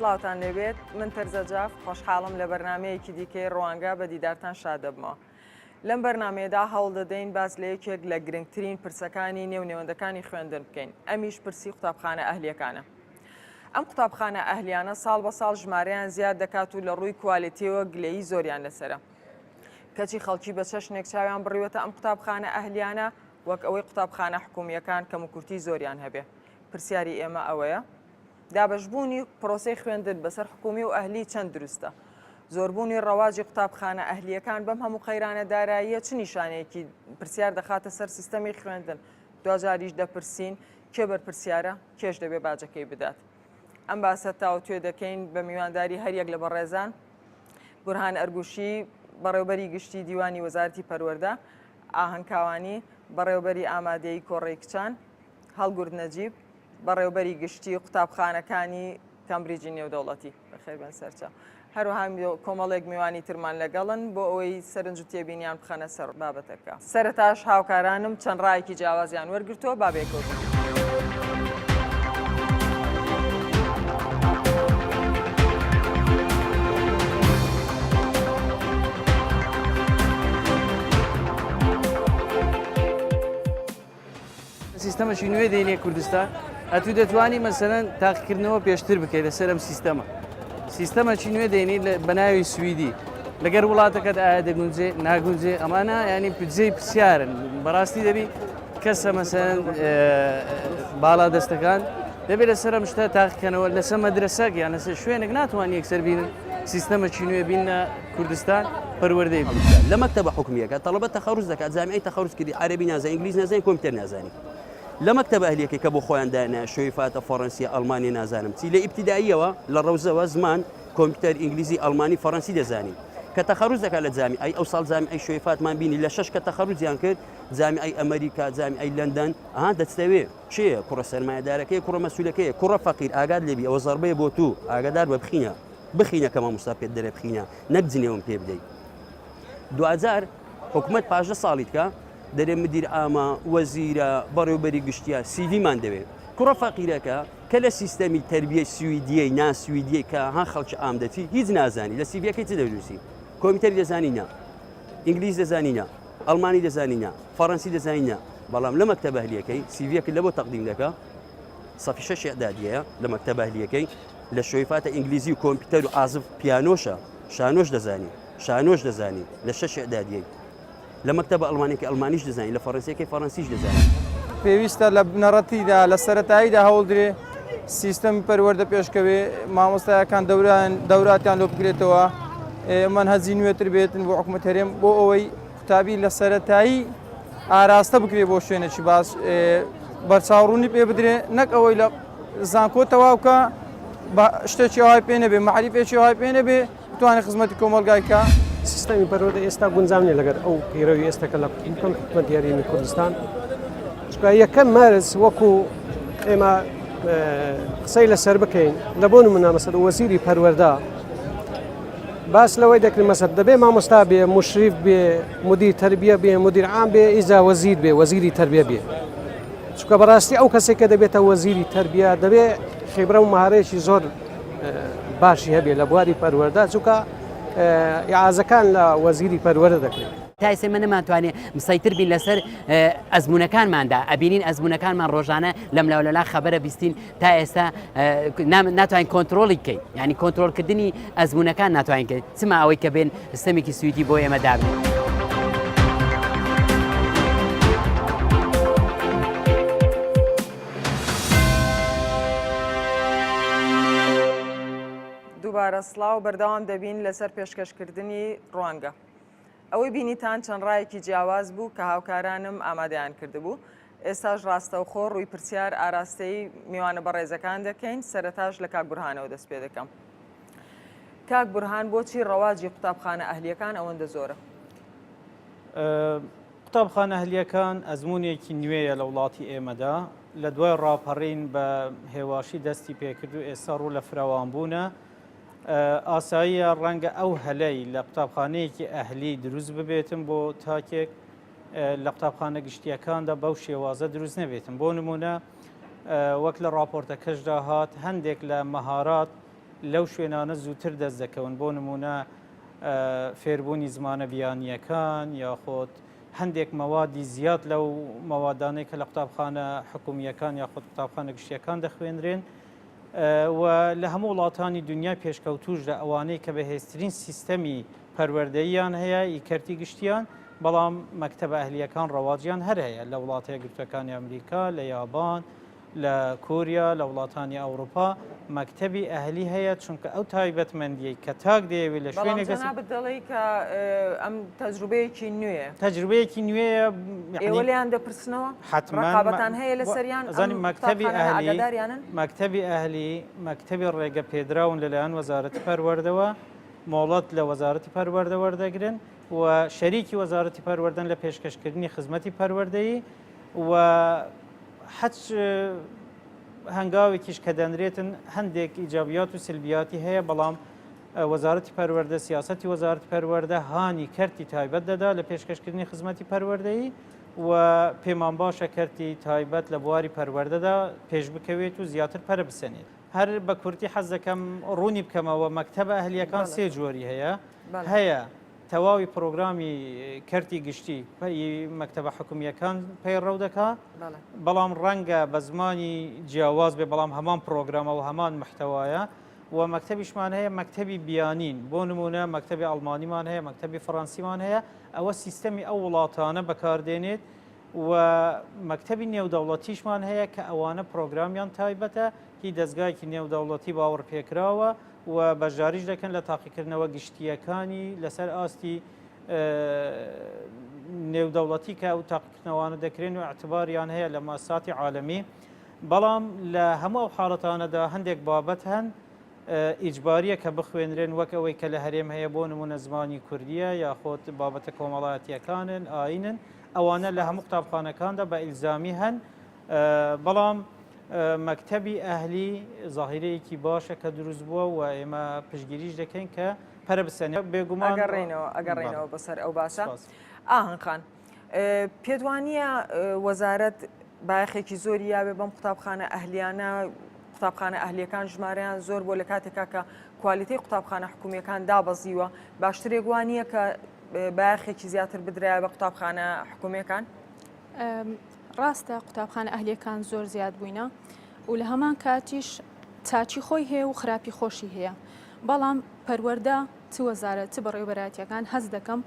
سڵاوتان لێبێت من تەرزەجاف خۆشحاڵم لە بەرنمەیەکی دیکەی ڕوانگە بە دیدارتان شادەبمەوە. لەم بەرنمەیەدا هەوڵ دەدەین باس لە یەکێک لە گرنگترین پرسەکانی نێونێوەندەکانی خوێندن بکەین، ئەمیش پرسی قوتابخانە ئەهلیەکانە. ئەم قوتابخانە ئەهلیانە ساڵ بە ساڵ ژمارەیان زیاد دەکات و لە ڕووی کوالیتیەوە گلەیی زۆریان لەسرە. کەچی خەڵکی بە چەشنێک چاویان بڕیوەتە ئەم قوتابخانە ئەهلیانە وەک ئەوەی قوتابخانە حکوومیەکان کەم و کورتی زۆریان هەبێ. پرسیاری ئێمە ئەوەیە دابەشبوونی پرۆسەی خوێندن بەسەر حکومی و ئەهلی چەند دروستە؟ زۆربوونی ڕەواجی قوتابخانە ئەهلیەکان بەم هەموو قەیرانە داراییە چ نیشانەیەکی پرسیار دەخاتە سەر سیستەمی خوێندن؟ دوجاریش دەپرسین کێ بەرپرسیارە کێش دەبێ باجەکەی بدات. ئەم باسە تاوتوێ دەکەین بە میوانداری هەریەک لە بەڕێزان بورهان ئەرگوشی بەڕێوبەری گشتی دیوانی وەزارەتی پەروەردە، ئاهەنگکاوانی بەڕێوبەری ئامادەیی کۆڕەی کچان، هەڵگورد نەجیب بەڕێوبەری گشتی قوتابخانەکانی کامبریجی نێودەوڵەتی بەخێربن سەرچاو. هەروەها کۆمەڵێک میوانی ترمان لەگەڵن بۆ ئەوەی سەرنج و تێبینیان بخەنە سەر بابەتەکە. سەرەتاش هاوکارانم چەند ڕایەکی جیاوازیان وەرگرتووە بابێکەوتن. سیستەمەشی نوێ دێنێ کوردستان ئەتوو دەتوانی مەسەرەن تاقیکردنەوە پێشتر بکەیت لەسەر ئەم سیستەمە. سیستەمەکی نوێ دێنی بە ناوی سویدی لەگەر وڵاتەکەت ئایا دەگونجێ ناگونجێ ئەمانە ینی پجەی پرسیارن بەڕاستی دەبی کەسە مەسەرەن باڵا دەستەکان دەبێت لەسەر ئەم شتە تاقیکەنەوە لەسەر مەدرسەک یان لەسەر شوێنێک ناتوانانی یەکسەر بینن سیستەمەکی نوێ بینە کوردستان پەروەردەی لە مەکتەبە حکومیەکە تەڵەبە تەخەڕوج دەکات زانیاری تەخەڕوج کردی عەرەبی نازانی ئینگلیز نازانی کۆمپیوتەر نازانی لە مەکتەبە ئەهلیەکەی کە بۆ خۆیان دانا شوێی فاتە فەڕەنسی ئەڵمانی نازانم چی لە ئیبتیداییەوە لە ڕەوزەوە زمان کۆمپیوتەر ئینگلیزی ئەڵمانی فەڕەنسی دەزانی کە تەخەڕوج دەکات لە جامیعەی ئەو ساڵ جامیعەی شوێی فاتمان بینی لە 6 کە تەخەڕوجیان کرد جامیعەی ئەمریکا جامیعەی لەندەن ئەها دەستەوێ چێ کوڕە سەرمایەدارەکەی کوڕە مەسئولەکەی کوڕە فەقیر ئاگاد لێبی ئەوە زەربەیە بۆ تو ئاگادار بە بخینە کە مامۆستا پێت دەرێ بخینە نەک جنێوم پێ بدەیت. 2000 حکومەت پاژدە ساڵی بکە دەرێ مدیر ئامە وەزیرە بەڕێوبەری گشتیە سیدیمان دەوێت کوڕە فەقیرەکە کە لە سیستەمی تەربیە سویدیەی ناسویدیە کە هەن خەڵکی ئامدەتی هیچ نازانی لە سیڤەکەی چ دەنووسی کۆمپیوتەری دەزانی نە ئینگلیز دەزانی نە ئەڵمانی دەزانی نە فەڕەنسی دەزانی نە بەڵام لە مەکتەبە ئەهلیەکەی سیڤەکە لە بۆ تەقدیم دەکە سەفی 6 ئەعدادیەیە لە مەکتەبە ئەهلیەکەی لە شوێی فاتە ئینگلیزی و کۆمپیوتەر و ئازف پیانۆشە شانۆش دەزانی شانۆش دەزانی لە 6 ئەعدادیەی لە مەکتەبە ئەڵمانێکی ئەڵمانیش دەزانی لە فەڕەنسیەکەی فەڕەنسیش دەزانی. پێویستە لە بنەڕەتیدا لە سەرەتاییدا هەوڵدرێ سیستەمی پەروەردە پێشکەوێ مامۆستایەکان دەوراتیان لۆ بگرێتەوە مەنهەجی نوێتر بێتن بۆ حکومەت هەرێم بۆ ئەوەی قوتابی لە سەرەتایی ئاراستە بکرێ بۆ شوێنێکی باش بەرچاوڕوونی پێ بدرێ نەک ئەوەی لە زانکۆ تەواوکە شتێکی ئەوهای پێ نەبێ مەعریفێکی ئەوهای پێ نەبێ بتوانێت خزمەتی کۆمەلگایکە. سیستەمی پەروەردە ئێستا گونجاو لەگەر ئەو پیرەوی ئێستاکە لە حکومەتی هەرێمی کوردستان یەکەم مارس وەکو ئێمە قسەی لەسەر بکەین لە بۆ نمونە مەسەل وەزیری پەروەردە باس لەوەی دەکرێت مەسەل دەبێ مامۆستا بێ مشریف بێ مدیر تەربیە بێ مدیر عام بێ ئیزا وەزیر بێ وەزیری تەربیە بێ چونکە بەڕاستی ئەو کەسێکە دەبێتە وەزیری تەربیە دەبێ خێبرە و مەهارەیەکی زۆر باشی هەبێ لە بواری پەروەردە چونکە ئیعازەکان لە وەزیری پەروەردە دەکرێت. تا ئێستا من نەماتوانێت مسەیتر بین لەسەر ئەزمونەکانماندا ئەبینین ئەزمونەکانمان ڕۆژانە لەم لەولەلا خەبەرە بیستین تا ئێستا ناتوانین کۆنتترۆلی بکەین ینی کۆنتترۆلکردنی ئەزمونەکان ناتوانین کرد چما ئەوەی کە بێن سیستەمێکی سویدی بۆ ئێمە دابێت. دووبارە سڵاو بەردەوام دەبین لەسەر پێشکەشکردنی ڕوانگە. ئەوەی بینیتان چەند ڕایەکی جیاواز بوو کە هاوکارانم ئامادەیان کردبوو. ئێستاش ڕاستەوخۆ ڕووی پرسیار ئاراستەی میوانە بەڕێزەکان دەکەین سەرەتاش لە کاک بورهانەوە دەست پێ دەکەم. کاک بورهان بۆچی ڕەواجی قوتابخانە ئەهلیەکان ئەوەندە زۆرە؟ قوتابخانە ئەهلیەکان ئەزمونێکی نوێیە لە وڵاتی ئێمەدا لە دوای ڕاپەڕین بە هێواشی دەستی پێکرد و ئێستا ڕوو لە فراوانبوونە ئاساییە ڕەنگە ئەو هەلەی لە قوتابخانەیەکی ئەهلی دروست ببێتم بۆ تاکێک لە قوتابخانە گشتیەکاندا بەو شێوازە دروست نەبێتم بۆ نمونە وەک لە راپۆرتەکەشدا هات هەندێک لە مەهارات لەو شوێنانە زووتر دەست دەکەون بۆ نمونە فێربوونی زمانە بیانیەکان یاخۆت هەندێک مەوادی زیاد لەو مەوادانەی کە لە قوتابخانە حکومیەکان یاخۆت قوتابخانە گشتیەکان دەخوێنرێن و لە هەموو وڵاتانی دنیا پێشکەوتوژە ئەوانەی کە بەهێزترین سیستەمی پەروەردەییان هەیە ئیکەرتی گشتیان بەڵام مەکتەبە ئەهلیەکان ڕەواجیان هەر هەیە لە وڵاتە یەکگرتووەکانی ئەمریکا لە یابان لە کوریا لە وڵاتانی ئەوروپا مەکتەبی ئەهلی هەیە چونکە ئەو تایبەتمەندیەی کە تاک دەیەوێت لە شوێنێک دەڵی کە ئەم تەجروبەیەکی نوێیە تەجروبەیەکی نوێیە ئێوە لێیان دەپرسنەوە حتما ڕقابەتان هەیە لە سەریان زانی مەکتەبی ئەهلی مەکتەبی ڕێگە پێدراون لەلایەن وەزارەتی پەروەردەوە مۆڵەت لە وەزارەتی پەروەردە وەردەگرن و شەریکی وەزارەتی پەروەردەن لە پێشکەشکردنی خزمەتی پەروەردەیی و حەج هەنگاوێکیش کە دەنرێتن هەندێک ئیجابیات و سلبیاتی هەیە بەڵام وەزارەتی پەروەردە سیاسەتی وەزارەتی پەروەردە هانی کەرتی تایبەت دەدا لە پێشکەشکردنی خزمەتی پەروەردەیی و پێمان باشە کەرتی تایبەت لە بواری پەروەردەدا پێش بکەوێت و زیاتر پەرە بسەنێت هەر بە کورتی حەز دەکەم ڕوونی بکەمەوە مەکتەبە ئەهلیەکان سێ جۆری هەیە تەواوی پرۆگرامی کەرتی گشتی مەکتەبە حکومیەکان پەیڕەو دەکا بەڵام ڕەنگە بە زمانی جیاواز بێ بەڵام هەمان پرۆگرامە و هەمان محتەوایە و مەکتەبیشمان هەیە مەکتەبی بیانین بۆ نمونە مەکتەبی ئەڵمانیمان هەیە مەکتەبی فەڕەنسیمان هەیە ئەوە سیستەمی ئەو وڵاتانە بەکاردێنێت و مەکتەبی نێودەوڵەتیشمان هەیە کە ئەوانە پرۆگرامیان تایبەتە هی دەستگایکی نێودەوڵەتی باوەڕ پێکراوە و بەژاریش دەکەن لە تاقیکردنەوە گشتیەکانی لەسەر ئاستی نێودەوڵەتی کە ئەو تاقیکردنەوەوانە دەکرێن و اعتباریان هەیە لە ماساتی عالەمی بەڵام لە هەموو ئەو حاڵەتانەدا هەندێک بابەت هەن ئیجباریە کە بخوێنرێن وەک ئەوەی کە لە هەرێم هەیە بۆ نمونە زمانی کوردیە یاخۆت بابەتە کۆمەڵایەتیەکانن ئاینن ئەوانە لە هەموو قوتابخانەکاندا بە ئیلزامی هەن بەڵام مەکتەبی ئەهلی زاهیرەیەکی باشە کە دروست بووە و ئێمە پشگیریش دەکەین کە پەرە بسەنێ بێگومان ئەگەڕێنەوە بەسەر ئەو باسە ئاهنخان پێت وانییە وەزارەت باەخێکی زۆری یاوێ بەم قوتابخانە ئەهلیانە قوتابخانە ئەهلیەکان ژمارەیان زۆر بۆ لە کاتێکا کە کوالیتەی قوتابخانە حکومیەکان دابەزیوە باشترێک وانییە کە باەخێکی زیاتر بدرایە بە قوتابخانە حکومیەکان ڕاستە قوتابخانە ئەهلیەکان زۆر زیاد بووینە و لە هەمان کاتیش چاچی خۆی هەیە و خراپی خۆشی هەیە بەڵام پەروەردە چ وەزارەت چ بەڕێوەبەراتیەکان هەز دەکەم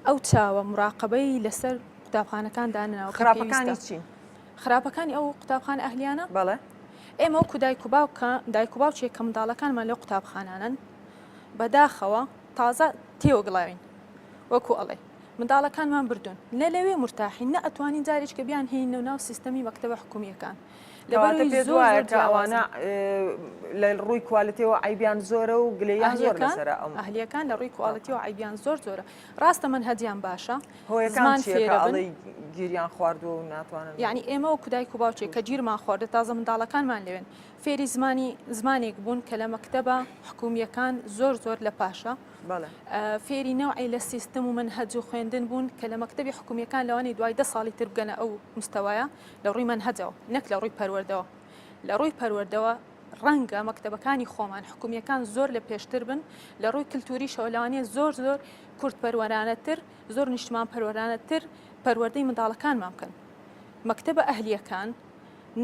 ئەو چاوە مراقبەی لەسەر قوتابخانەکان دانەوە خراپەکانی چی خراپەکانی ئەو قوتابخانە ئەهلیانە بەڵێ ئێمە وەکو دایک و باوچێک کە منداڵەکانمان لە قوتابخانانن بەداخەوە تازە تێوەگڵاوین وەکو ئەڵێ منداڵەکانمان بردوون نە لەوێ مرتاحین نە ئەتوانین جارێککە بیان هێنە ناو سیستەمی مەکتەبە حکومیەکان ئەوانە لە ڕووی کوالیتیەوە عیبیان زۆرە و گلەیان زۆر لەسەر ئەهلیەکان لە ڕووی کوالیتیەوە عیبیان زۆرە ڕاستە من هەدیان باشە هۆیەکان فێرەڵی گیریان خواردو و ناتوانن یعنی ئێمە و کودای و باوچێک کە گیرمان خواردە تازە منداڵەکانمان لێوێن فێری زمانێک بوون کە لە مەکتەبە حکومیەکان زۆر لە پاشە فێری نەوعی لە سیستم و منهەج و خوێندن بوون کە لە مەکتەبی حکومیەکان لەوانی دوای 10 ساڵی تر بگەنە ئەو مستەوایە لە ڕووی منهەجەوە نەک لە ڕووی پەروەردەوە لە ڕووی پەروەردەوە ڕەنگە مەکتەبەکانی خۆمان حکومیەکان زۆر لە پێشتر بن لە ڕووی کللتوری شەوەلوانێ زۆر کورد پەروەرانەتر زۆر نیشتمان پەروەرانەتر پەروەردەی منداڵەکانمان بکەن مەکتەبە ئەهلیەکان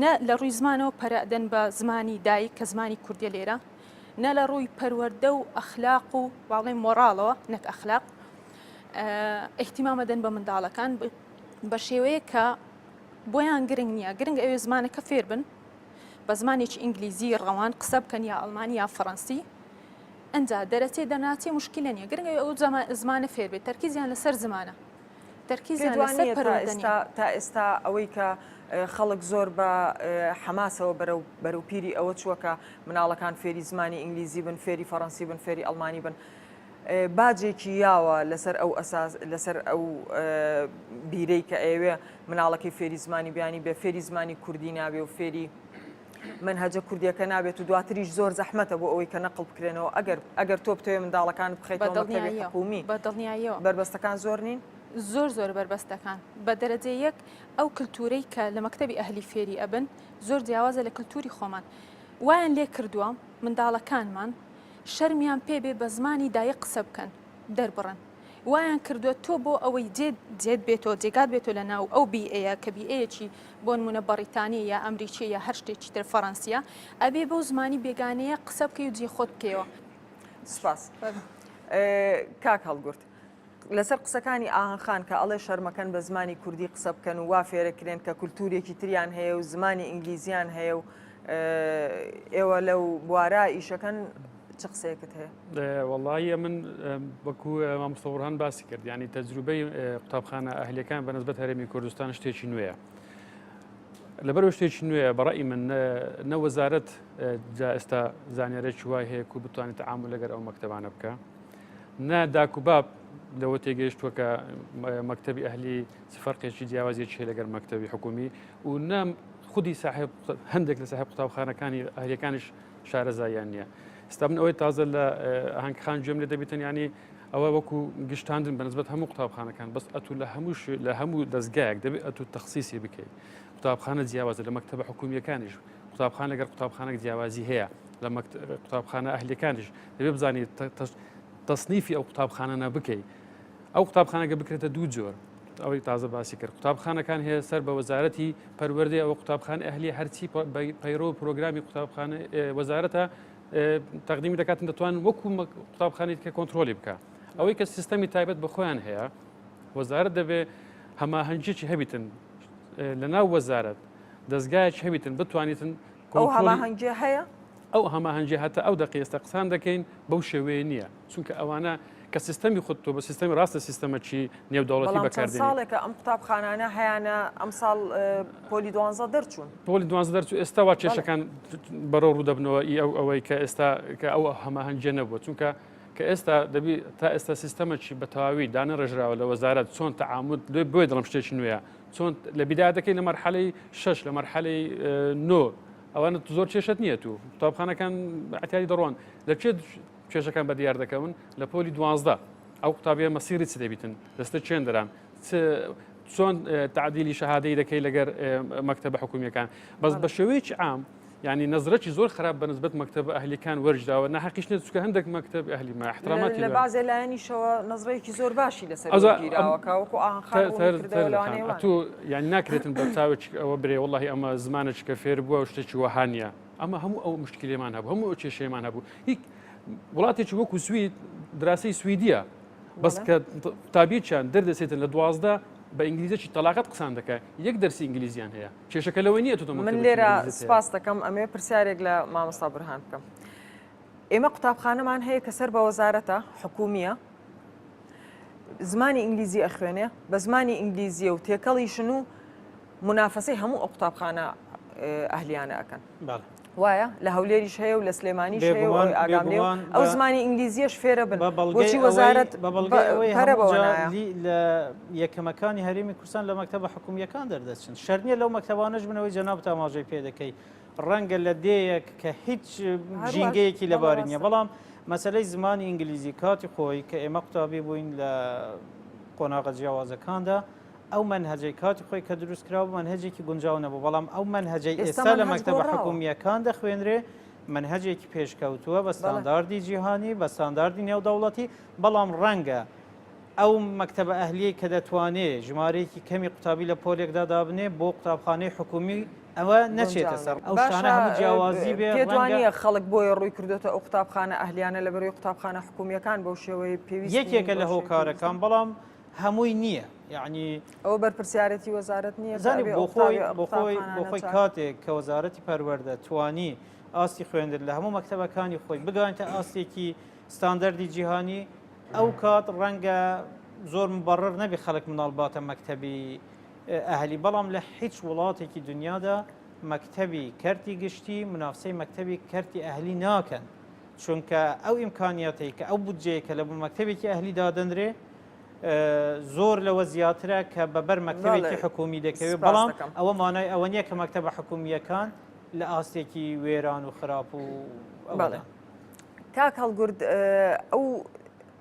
نە لە ڕووی زمانەوە پەرەدەن بە زمانی دایک کە زمانی کوردی لێرە نە لە ڕووی پەروەردە و ئەخلاق و باڵێ مۆڕاڵەوە نەک ئەخلاق ئیحتیمامەدەن بە منداڵەکان بە شێوەیە کە بۆیان گرنگ نییە گرنگ ئەوێ زمانەکە فێر بن بە زمانێکی ئینگلیزی ڕەوان قسە بکەن یا ئەڵمانی یا فەڕەنسی ئەنجا دەرەچێ دەرناچێ مشکلە نییە گرنگ ئەو زمانە فێر بێت تەرکیزیان لەسەر زمانە تەرکیزیان لەسەر پەروەردە تا ئێستا ئەوەی کە خەڵک زۆر بە حەماسەوە بەرەو پیری ئەوە چووەکە مناڵەکان فێری زمانی ئینگلیزی بن فێری فەڕەنسی بن فێری ئەڵمانی بن باجێکی یاوە لەسەر ئەو بیرەی کە ئێوێ مناڵەکەی فێری زمانی بیانی بێ فێری زمانی کوردی نابێ و فێری منهەجە کوردیەکە نابێت و دواتریش زۆر زەحمەتە بۆ ئەوەی کە نەقڵ بکرێنەوە ئەگەر تۆ بتوێ منداڵەکان بخەیتەوە مەکتەبی حکومی بەدڵنیاییەوە بربەستەکان زۆر نین زۆر بربەستەکان بە دەرەجە یەک ئەو کللتورەی کە لە مەکتەبی ئەهلی فێری ئەبن زۆر جیاوازە لە کللتوری خۆمان وایان لێ کردووە منداڵەکانمان شەرمیان پێبێ بە زمانی دایە قسە بکەن دەربڕن وایان کردووە تۆ بۆ ئەوەی جێت بێتەوە جێگات بێتەوە لە ناو ئەو بیئەیە کە بیئەیەکی بۆ نمونە بەریتانی یا ئەمریکی یا هەر شتێکی تر فەڕەنسیا ئەبێ بەو زمانی بێگانەیە قسە بکەی و جێ خۆت بکەیەوە. سپاس. کاک هەڵگورت لەسەر قسەکانی ئاهەنخان کە ئەڵێ شەرمەکەن بە زمانی کوردی قسە بکەن و وا فێرەکرێن کە کولتورێکی تریان هەیە و زمانی ئینگلیزیان هەیە و ئێوە لەو بوارە ئیشەکەن چ قسەیەکت هەیە؟ وەڵی من وەکو مامۆستاوەڕان باسی کرد ینی تەجروبەی قوتابخانە ئەهلیەکان بەنسبەت هەرێمی کوردستان شتێکی نوێیە. لەبەر شتێکی نوێیە بەڕای من نەوەزارەت جا ئێستا زانیارێکی وای هەیە و بتوانێت تعامل لەگەر ئەو مەکتەبانە بکە. ناداکوباب لەوە تێگەیشتووە کە مەکتەبی ئەهلی فەرقێکی جیاوازیەکی هەیە لەگەر مەکتەبی حکومی و نام خودی صاحب هەندێک لە صاحب قوتابخانەکانی ئەهلیەکانیش شارەزاییان نییە. ئێستا من ئەوەی تازە لە ئاهەنگخان گوێم لێ دەبێتن ینی ئەوە وەکو گشتاندن بەنسبەت هەموو قوتابخانەکان بەس ئەتوو لە هەموو دەستگایەک دەبێت ئەتوو تەخسیسی بکەیت. قوتابخانە جیاوازە لە مەکتەبە حکومیەکانیش قوتابخان لەگەر قوتابخانێک جیاوازی هەیە لە قوتابخانە ئەهلیەکانیش دەبێت بزانیت تەصنیفی ئەو قوتابخانەنە بکەیت. ئەو قوتابخانەکە بکرێتە دوو جۆر ئەوەی تازە باسی کرد. قوتابخانەکان هەیە سەر بە وەزارەتی پەروەردەی ئەوە قوتابخان ئەهلی هەرچی پەیرۆ پرۆگرامی قوتابخانە وەزارەتە تەقدیمی دەکاتن دەتوان وەکو قوتابخانێت کە کۆنتترۆلی بکە. ئەوەی کە سیستەمی تایبەت بە خۆیان هەیە وەزارەت دەبێت هەماهەنگێکی هەبیتن لە ناو وەزارەت دەستگایەکی هەبیتن بتوانیتن ئەو هەماهەنگێ هەیە؟ ئەو هەماهەنگێ هەتا ئەو دەقیێستا قسان دەکەین بەو شێوەیە نییە چونکە ئەوانە کە سیستەمی خودتۆ بە سیستەمی ڕاستە سیستەمەکی نێودەوڵەتی بەکاردێنێت. ساڵێکە ئەم قوتابخانانە هەیەە ئەم ساڵ پۆلی 12 دەرچوون. پۆلی 12 دەرچوو ئێستاوا کێشەکان بەڕۆ ڕوودەبنەوە ئەوەی کە ئێستا کە ئەو هەماهەنگێ نەبووە چونکە کە ئێستا دەبی تا ئێستا سیستەمەکی بە تەواوی دانە ڕێژراوە لە وەزارەت چۆن تەعامل بۆی دڵم شتێکی نوێیە چۆن لە بیدایەتەکەی لە مەرحەلەی 6 لە مەرحەلەی 9 ئەوانە زۆر کێشت نییە تو قوتابخانەکان ئەتیادی دەڕۆن لە چێ کێشەکان بە دیار دەکەون لە پۆلی 12 ئەو قوتابیە مەسیری چ دەبیتن دەستە چێن دەران چۆن تعدیلی شەهادەی دەکەی لەگەر مەکتەبە حکومیەکان بەس بە شێوەیەکی عام ینی نظرەتی زۆر خراپ بەنسبەت مەکتەبە ئەهلیەکان وەرجداوە نەحەقیش نێت چونکە هەندێک مەکتەب ئەهلی ما احتراماتی لە بازێ لایەنیشەوە نظرەیەکی زۆر باشی لەسەر گیراوەکە وەکو ئاهەنخان تو یعنی ناکرێتن بە چاوێک ئەوە برێ وڵی ئەمە زمانێک کە فێر بووە و شتێکی وەهانیە ئەمە هەموو ئەو مشکلێمان هەبوو هەموو ئەو کێشەیەمان هەبوو هیچ وڵاتێکی وەکو سوید دراسی سویدیە بەس کە قوتابیەکیان دەردەسێتن لە 12 بە ئینگلیزیی تەلاقەت قسان دەکە یەک دەرسی ئینگلیزیان هەیە کێشەکە لەوەی نییە تو من لێرە سپاس دەکەم ئەمێ پرسیارێک لە مامۆستا بورهان بکەم. ئێمە قوتابخانەمان هەیە کە سەر بە وەزارەتە حکومیە زمانی ئینگلیزی ئەخوێنێ بە زمانی ئینگلیزیە و تێکەڵیشن و منافەسەی هەموو ئەو قوتابخانە ئەهلیانە ئەکەن. وایە لە هەولێریش هەیە و لە سلێمانیش هەیە و ئاگام لێ ئەو زمانی ئینگلیزیەش فێرە بن بۆچی وەزارەت لە یەکەمەکانی هەرێمی کوردستان لە مەکتەبە حکومیەکان دەردەچن شەرنیە لەو مەکتەبانەش بنەوەی جەناب تاماژەی پێ دەکەی ڕەنگە لە دەیەک کە هیچ ژینگەیەکی لەباری نییە بەڵام مەسلەی زمانی ئینگلیزی کاتی خۆی کە ئێمە قوتابی بووین لە قۆناغە جیاوازەکاندا ئەو منهجەی کاتی خۆی کە دروست کرا بوو منهجێکی گونجاو نەبوو بەڵام ئەو منهجەی ئێستا لە مەکتەبە حکومیەکان دەخوێنرێ منهجێکی پێشکەوتووە بە ستانداردی جیهانی بە ستانداردی نێودەوڵەتی بەڵام ڕەنگە ئەو مەکتەبە ئەهلیەی کە دەتوانێت ژمارەیەکی کەمی قوتابی لە پۆلێکدا دابنێ بۆ قوتابخانەی حکومی ئەوە نەچێتە سەر ئەو شانە هەموو جیاوازی بێ پێوانە خەڵک بۆیە ڕووی کردوێتە ئەو قوتابخانە ئەهلیانە لە بەروی قوتابخانە حکومیەکان بەو شێوەیە پێویست یەکێکە لە هۆکارەکان بەڵام هەمووی نییە یعنی ئەوە بەرپرسیارەتی وەزارەت نییە زانی بۆ خۆی کاتێک کە وەزارەتی پەروەردە توانی ئاستی خوێندن لە هەموو مەکتەبەکانی خۆی بگانتە ئاستێکی ستاندەردی جیهانی ئەو کات ڕەنگە زۆر مبەڕڕ نەبی خەڵک مناڵباتە مەکتەبی ئەهلی بەڵام لە هیچ وڵاتێکی دنیادا مەکتەبی کەرتی گشتی منافسەی مەکتەبی کەرتی ئەهلی ناکەن چونکە ئەو ئیمکانیاتی کە ئەو بودجەیەکە لە بۆ مەکتەبێکی ئەهلی دادەنرێ زۆر لەوە زیاترە کە بەبەر مەکتەبێکی حکومی دەکەوێت بەڵام ئەوە مانای ئەوە نییە کە مەکتەبە حکومیەکان لە ئاستێکی وێران و خراپ و کاک هەڵگورد ئەو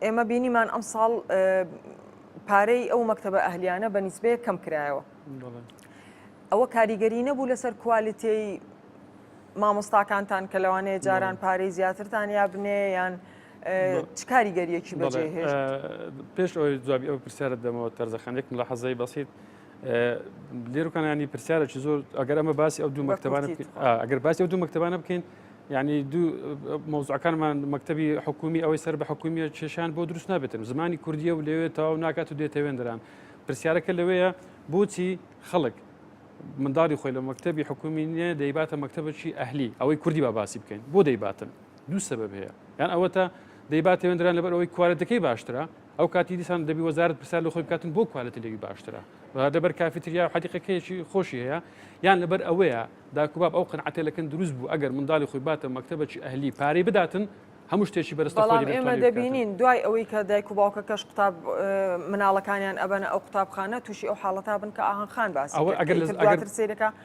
ئێمە بینیمان ئەم ساڵ پارەی ئەو مەکتەبە ئەهلیانە بە نیسبەیە کەم کرایەوە ئەوە کاریگەری نەبوو لەسەر کوالیتەی مامۆستاکانتان کە لەوانەیە جاران پارەی زیاترتان یا بنێ یان چ کاریگەریەکی بەجێهێشت؟ پێش ئەوەی جوابی ئەو پرسیارت دەمەوە تەرزەخانێک لە حەزەی بەسیت لێرەکانانی پرسیارێکی زۆر ئەگەر ئەمە باسی ئەو دوو مەکتەبانە ئەگەر باسی ئەو دوو مەکتەبانە بکەین یعنی دوو مۆزوعەکانمان مەکتەبی حکومی ئەوەی سەر بە حکومیە کێشان بۆ دروست نابێتن زمانی کوردیە و لەوێ تەواو ناکات و دێتەوێندران پرسیارەکە لەوەیە بۆچی خەڵک منداڵی خۆی لە مەکتەبی حکومی نیە دەیباتە مەکتەبەکی ئەهلی ئەوەی کوردی با باسی بکەین بۆ دەیباتن دوو سەبەب هەیە یان ئەوە تا دەیبات تێوێندران لەبەر ئەوەی کوالەتەکەی باشترە ئەو کاتی دیسان دەبی وەزارەت پرسیار لە خۆی بکاتن بۆ کوالەتێکی باشترە لەبەر کافیتریا و حەدیقەکەیەکی خۆشی هەیە یان لەبەر ئەوەیە داکوباب ئەو قەنعەتێلەکەن دروست بوو ئەگەر منداڵی خۆی باتە مەکتەبەکی ئەهلی پارەی بداتن هەموو شتێکی بەرزتە خۆی ئێمە دەبینین دوای ئەوەی کە دایک و باوکەکەش قوتاب مناڵەکانیان ئەبەنە ئەو قوتابخانە تووشی ئەو حاڵەتا بن کە ئاهەنگخان باسی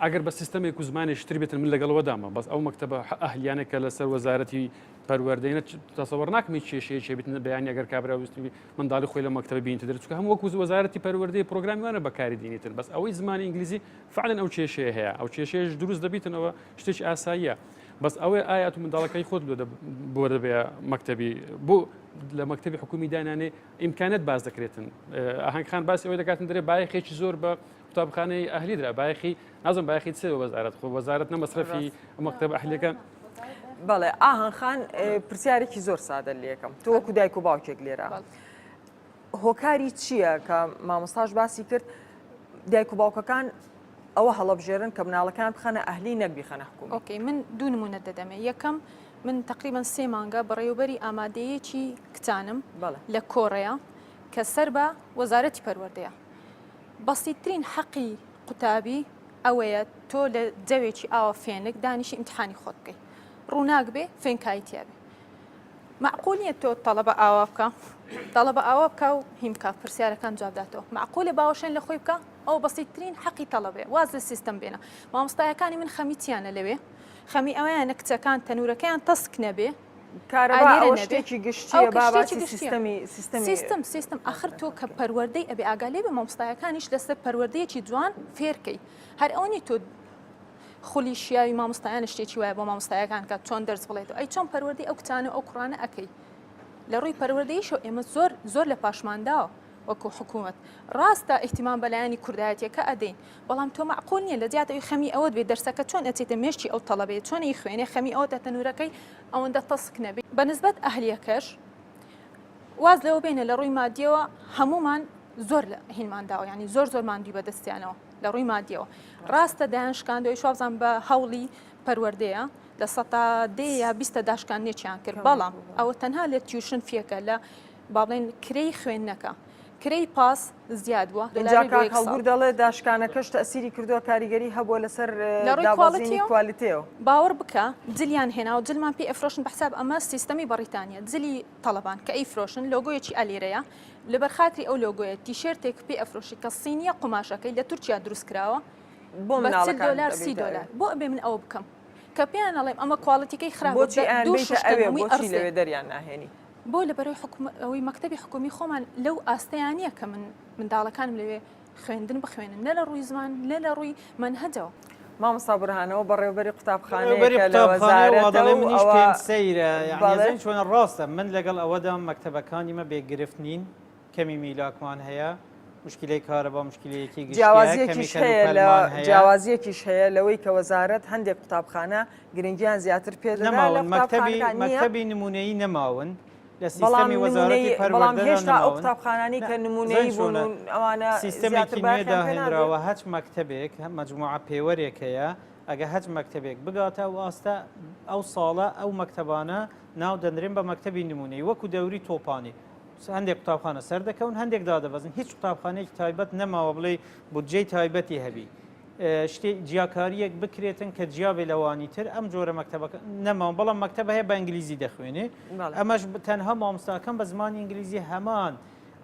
ئەگەر بە سیستەمێک و زمانێک شتر بێتن من لەگەڵەوەدامە بەس ئەو مەکتەبە ئەهلیانێکە لەسەر وەزارەتی پەروەردەینە تەسەوەڕ ناکەمی کێشەیەکی بێتن بەیانی ئەگەر کابراویستی منداڵی خۆی لە مەکتەبە بینتە دەرچکە هەموو وەکو وەزارەتی پەروەردەی پرۆگرامیوانە بەکاری دینیتن بەس ئەوەی زمانی ئینگلیزی فعلەن ئەو کێشەیە هەیە ئەو کێشەیەش دروست دەبیتنەوە شتێکی ئاساییە بەس ئەوەی ئایا تو منداڵەکەی خۆت بۆ دەبێ مەکتەبی بۆ لە مەکتەبی حکومی دانانێ ئیمکانات باز دەکرێتن ئاهەنگخان باسی ئەوەی دەکاتن دەرێ بایەخێکی زۆر بە قوتابخانەی ئەهلیدرا بایەخی نازم بایەخی چ وەزارەت خۆ وەزارەت نەمەسرەفی مەکتەب ئەهلیەکان بەڵێ ئاهەنگخان پرسیارێکی زۆر سادە لێکم تۆ وەکو دایک و باوکێک لێرە هۆکاری چییە کە مامۆستاش باسی کرد دایک و باوکەکان ئەوە هەڵەبژێرن کە مناڵەکان بخەنە ئەهلی نەک بیخەنە حکومی. ئۆکەی من دوو نمونە دەدەمێ یەکەم من تقریبا 3 مانگە بەڕێوەبەری ئامادەیەکی کتانم لە کۆڕەیە کە سەر بە وەزارەتی پەروەردەیە بەسیترین حەقی قوتابی ئەوەیە تۆ لە جەوێکی ئاوە فێنک دانیشی ئیمتحانی خۆت بکەی ڕووناک بێ فێنکایتیا بێ معقول نیە تۆ تەڵەبە ئاوا بکە تەڵەبە ئاوا بکە و هیمکە پرسیارەکان جوابداتەوە معقولێ باوەشێن لە خۆی بکە ئەو بەسیترین حەقی تەڵەبێ واز لە سیستەم بێنە مامۆستایەکانی من خەمیتیانە لەوێ خەمی ئەوەیانە کچەکان تەنورەکەیان تەسک نەبێ شتێکی گشتیە باسی سیستم ئاخر تۆ کە پەروەردەی ئەبێ ئاگالێ بە مامۆستایەکانیش لەسەر پەروەردەیەکی جوان فێرکەی هەر ئەوەنی تۆ خولی شیاوی مامۆستایان شتێکی وایە بۆ مامۆستایەکان کە چۆن دەرس بڵێت ئەی چۆن پەروەردەی ئەو کتانە ئەو کوڕانە ئەەکەی لە ڕووی پەروەردەیشەوە ئێمە زۆر لە پاشمانداوە وەکو حکوومەت ڕاستە ئیحتیمام بەلایانی کوردایەتەکە ئەدەین بەڵام تۆ معقول نییە لە جیاتەوەی خەمی ئەوەت بێ دەرسەکە چۆن ئەچێتە مێشتی ئەو تەڵەبێت چۆنی خوێنێ خەمی ئەوەتە تەنورەکەی ئەوەندە تەسک نەبێت بەنسبەت ئەهلیەکەش واز لەوە بینە لە ڕووی مادیەوە هەمومان زۆر لە هینمانداوە ینی زۆر ماندوی بەدەستیانەوە لە ڕووی مادیەوە ڕاستە دایانشکاندەوەی شوابزان بە هەوڵی پەروەردەیە لە ١٠ یا 20 داشکان نێکیان کرد بەڵام ئەوە تەنها لە تیوشن فیەکە لە باڵێن کرەی خوێندنەکە کرەی پاس زیاد بووە هەڵبور دەڵێ داشکانەکەش تەسیری کردووە کاریگەری هەبووە لەسەر دابەزینی کوالیتیەوە باوەڕ بکە جلیان هێنا و جلمان پێ ئەفرۆشن بەحساب ئەمە سیستەمی بەریتانیا جلی تەڵەبان کە ئەیفرۆشن لۆگۆیەکی ئەلێرەیە لەبەر خاتری ئەو لۆگۆیە تیشێرتێک پێ ئەفرۆشی کە سینیە قوماشەکەی لە تورکیا دروستکراوە بۆ $30 $30 بۆ ئەبێ من ئەوە بکەم کە پێیان ئەڵێم ئەمە کواڵیتیکەی خراپە دەریان ناهێنی بۆ لەبەرەوەی ئەوەی مەکتەبی حکومی خۆمان لەو ئاستەیانە کە من منداڵەکانم لەوێ خوێندن بخوێنن لە ڕووی زمان لە ڕووی منهەجەوە مامۆستا بورهانەوە بەڕێوەبەری قوتابخانەیە سەیرە چۆنە ڕاستە من لەگەڵ ئەوەدا مەکتەبەکانی مە بێگرفت نین کەمی میلاکمان هەیە مشکلەی کارەبا مشکلەیەکی جیاوازیەکیش هەیە لەوەی کە وەزارەت هەندێک قوتابخانە گرنگیان زیاتر پێدەماون مەکتەبی نمونەیی نەماون لە سیستەمی وەزارەتی پەروەردە هێشتا ئەو قوتابخانانی کە نمونەی بوون ئەوانە سیستەمێکی نوێدا هێنراوە هەچ مەکتەبێک مەجموعە پێوەرێکەیە ئەگە هەچ مەکتەبێک بگاتە واستە ئەو ساڵە ئەو مەکتەبانە ناو دەنرێن بە مەکتەبی نمونەی وەکو دەوری تۆپانی هەندێک قوتابخانە سەر دەکەون هەندێک دادەبەزن هیچ قوتابخانەیەکی تایبەت نەماوە بڵێ بودجەی تایبەتی هەبی شتێ جیاکاریەک بکرێتن کە جیابێ لەوانی تر ئەم جۆرە مەکتەبەکە نەماوە بەڵام مەکتەبە هەیە بە ئینگلیزی دەخوێنێ ئەمەش تەنها مامۆستاکەم بە زمانی ئینگلیزی هەمان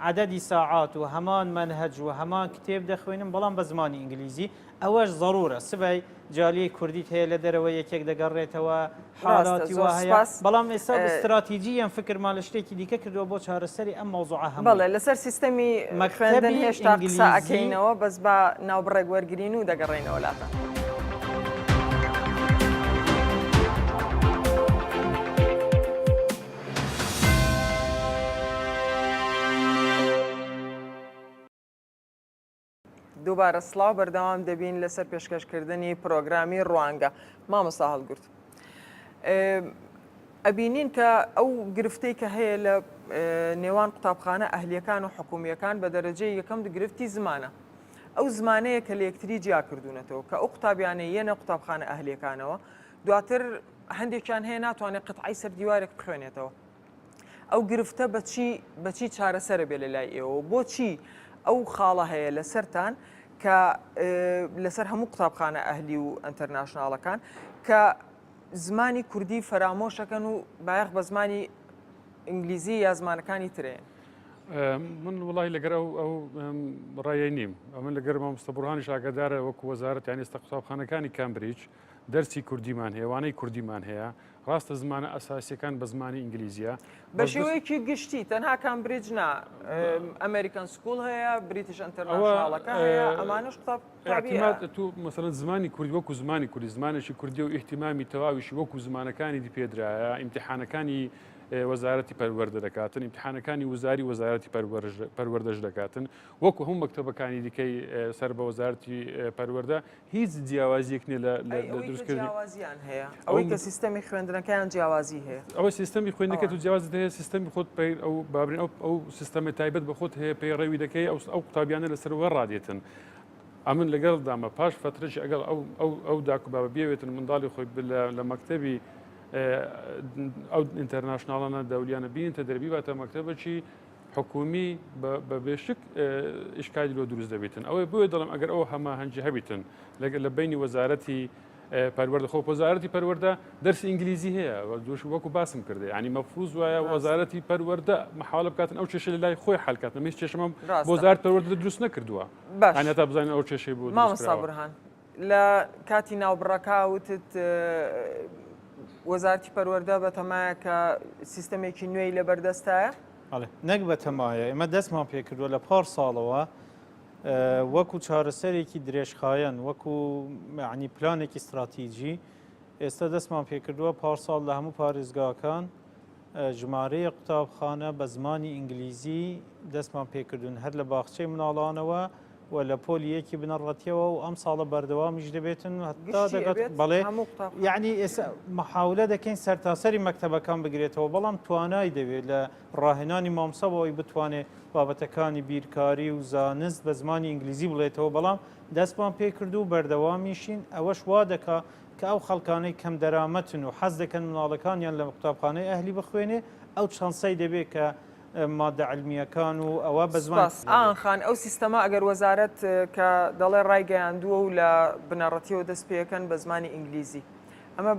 عدەدی ساعات و هەمان منهج و هەمان کتێب دەخوێنم بەڵام بە زمانی ئینگلیزی ئەوەش ضرورە سبەی جالی کوردیت هەیە لە دەرەوە یەکێک دەگەڕێتەوە حاڵاتی وا هەیە بەڵام ئێستا استراتیجیان فکرمان لە شتێکی دیکە کردووە بۆ چارەسەری ئەم مەوزوعە هەموو بەڵێ لەسەر سیستەمی خوێندن هێشتا قسە ئەکەینەوە بەس بە ناوبڕێک وەرگرین و دەگەڕێنەوە لاتە دووبارە سڵاو بەردەوام دەبین لەسەر پێشکەشکردنی پرۆگرامی ڕوانگە مامۆستا هەڵگورت. ئەبینین کە ئەو گرفتەی کە هەیە لە نێوان قوتابخانە ئەهلیەکان و حکومیەکان بە دەرەجەی یەکەم گرفتی زمانە. ئەو زمانەیە کە لە یەکتری جیا کردوونەتەوە کە ئەو قوتابیانە یەنە قوتابخانە ئەهلیەکانەوە دواتر هەندێکیان هەیە ناتوانێت قەتعی سەر دیوارێک بخوێنێتەوە. ئەو گرفتە بەچی چارەسەرە بێ لە لای ئێوە بۆچی ئەو خاڵە هەیە لەسەرتان کە لەسەر هەموو قوتابخانە ئەهلی و ئەنتەرناشناڵەکان کە زمانی کوردی فەرامۆشەکەن و بایەخ بە زمانی ئینگلیزی یا زمانەکانی ترێن. من وڵی لەگەر ئەو ڕایە نیم ئەمن لەگەر مامۆستا بورهانی شاگەدارە وەکو وەزارەت یانی ئێستا قوتابخانەکانی کامبریج دەرسی کوردیمان هەیە وانەی کوردیمان هەیە ڕاستە زمانە ئەساسیەکان بە زمانی ئینگلیزیە بە شێوەیەکی گشتی تەنها کامبریج نا ئەمریکان سکوڵ هەیە بریتیش ئەنتەرناشناڵەکە هەیە ئەمانش تو مەسەرەن زمانی کوردی وەکو زمانی کوردی زمانێکی کوردی و ئیحتیمامی تەواویشی وەکو زمانەکانی دیپێدرایە ئیمتحانەکانی وەزارەتی پەروەردە دەکاتن ئیمتحانەکانی وەزارەتی پەروەردەش دەکاتن وەکو هەموو مەکتەبەکانی دیکەی سەر بە وەزارەتی پەروەردە هیچ جیاوازیەک نیە لە دروستکردنی هەیە ئەوەی کە سیستەمی خوێندنەکەیان جیاوازی هەیە ئەوە سیستەمی خوێندنەکە تو جیاوازت هەیە سیستەمی خۆت ئەو بابرین ئەو سیستەمی تایبەت بە خۆت هەیە پێی ڕێوی دەکەی ئەو قوتابیانە لەسەرەوە ڕادێتن ئەمن لەگەڵ دامە پاش فترەی ئەگەڵ ئەو داکوبابە بێوێتن منداڵی خۆی لە مەکتەبی ئەو ئینتەرناشناڵانە دەولیانە بینتە دەربی واتە مەکتەبەکی حکومی بە بێشک ئیشکالی لۆ دروست دەبێتن ئەوەی بۆیە دەڵم ئەگەر ئەو هەماهەنگی هەبیتن لە بینی وەزارەتی پەروەردە خۆ وەزارەتی پەروەردە دەرسی ئینگلیزی هەیە دوش وەکو باسم کردێ ینی مەفروض وایە وەزارەتی پەروەردە محاڵە بکاتن ئەو کێشە لە لای خۆی حەلکاتن هیچ کێشەمە بۆ وەزارەت پەروەردە دروست نەکردووە هەتا بزانین ئەو کێشەی بوو مامۆستا بورهان لە کاتی ناوبڕەکە وتت وەزارەتی پەروەردە بەتەمایە کە سیستەمێکی نوێی لە بەردەستایە؟ نەک بەتەمایە ئێمە دەستمان پێکردووە لە پار ساڵەوە وەکو چارەسەرێکی درێژخایەن وەکو عنی پلانێکی استراتیژی ئێستا دەستمان پێکردووە پارساڵ لە هەموو پارێزگاکان ژمارەیە قوتابخانە بە زمانی ئینگلیزی دەستمان پێکردوون هەر لە باخچەی مناڵانەوە و لە پۆلیەکی بنەڕەتیەوە و ئەم ساڵە بەردەوامیش دەبێتن هەتا دەگات بەڵێ یعنی محاولە دەکەین سەرتاسەری مەکتەبەکان بگرێتەوە بەڵام توانای دەوێت لە ڕاهێنانی مامۆستاەوەی بتوانێت بابەتەکانی بیرکاری و زانست بە زمانی ئینگلیزی بڵێتەوە بەڵام دەستمان پێکرد و بەردەوامیشین ئەوەش وا دەکا کە ئەو خەڵکانەی کەم دەرامەتن و حەز دەکەن مناڵەکانیان لە قوتابخانەی ئەهلی بخوێنێ ئەو چانسەی دەبێت کە مادە علمیەکان و ئەوە بە زمان خان ئەو سیستەما ئەگەر وەزارەت کە دەڵێ ڕایگەیاندووە و لە بنەڕەتیەوە دەست پێەکەن بە زمانی ئینگلیزی ئەمە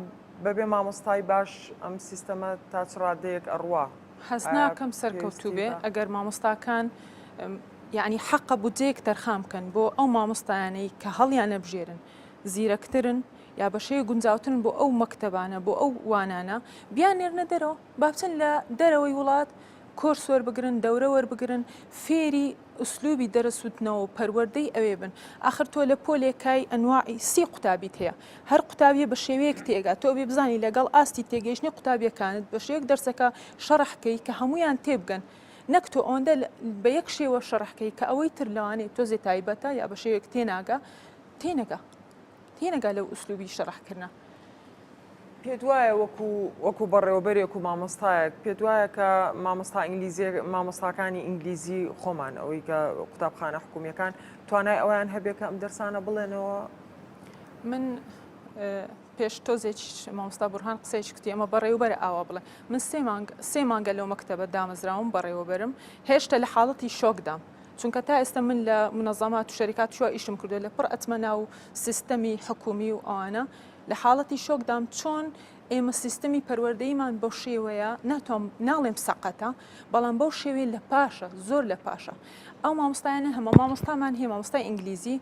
بەبێ مامۆستای باش ئەم سیستەمە تا چ ڕادەیەک ئەڕوا حەز ناکەم سەرکەوتوو بێ ئەگەر مامۆستاکان یعنی حەقە بودجەیەک تەرخام بکەن بۆ ئەو مامۆستایانەی کە هەڵیان نەبژێرن زیرەکترن یا بەشەیە گونجاوتن بۆ ئەو مەکتەبانە بۆ ئەو وانانە بیان نێرنە دەرەوە با بچن لە دەرەوەی وڵات کۆرس وەربگرن دەورە وەربگرن فێری ئوسلوبی دەرەسوتنەوە و پەروەردەی ئەوێ بن ئاخر تۆ لە پۆلێکای ئەنواعی سی قوتابیت هەیە هەر قوتابیە بە شێوەیەک تێگا تۆ بێ بزانی لەگەڵ ئاستی تێگەیشتنی قوتابیەکانت بە شێوەیەک دەرسەکە شەڕحکەی کە هەمویان تێبگەن نەک تۆ ئەوەندە بە یەک شێوە شەڕحکەی کە ئەوەی تر لەوانێت تۆزێ تایبەتە یا بە شێوەیەک تێنەگا لەو ئوسلوبی شەڕحکردنە پێت وایە وەکو بەڕێوەبەرێک و مامۆستایەک پێت وایە کە مامۆستا ئینگلیزی مامۆستاکانی ئینگلیزی خۆمان ئەوەی کە قوتابخانە حکومیەکان توانای ئەویان هەبێت کە ئەم دەرسانە بڵێنەوە من پێش تۆزێکی مامۆستا بورهان قسەیەکی کردی ئەمە بەڕێوەبەرە ئاوا بڵێ من سێ مانگە لەو مەکتەبە دامەزراوم بەڕێوەبەرم هێشتا لە حاڵەتی شۆکدام چونکە تا ئێستا من لە منەظەمات و شەریکات شووە ئیشم کردو لە پڕ ئەتمەنا و سیستەمی حکومی و ئەوانە لە حاڵەتی شۆکدام چۆن ئێمە سیستەمی پەروەردەیمان بەو شێوەیە ناڵێم سەقەتە بەڵام بەو شێوەیە لە پاشە زۆر لە پاشە ئەو مامۆستایانە هەمە مامۆستامان هەیە مامۆستای ئینگلیزی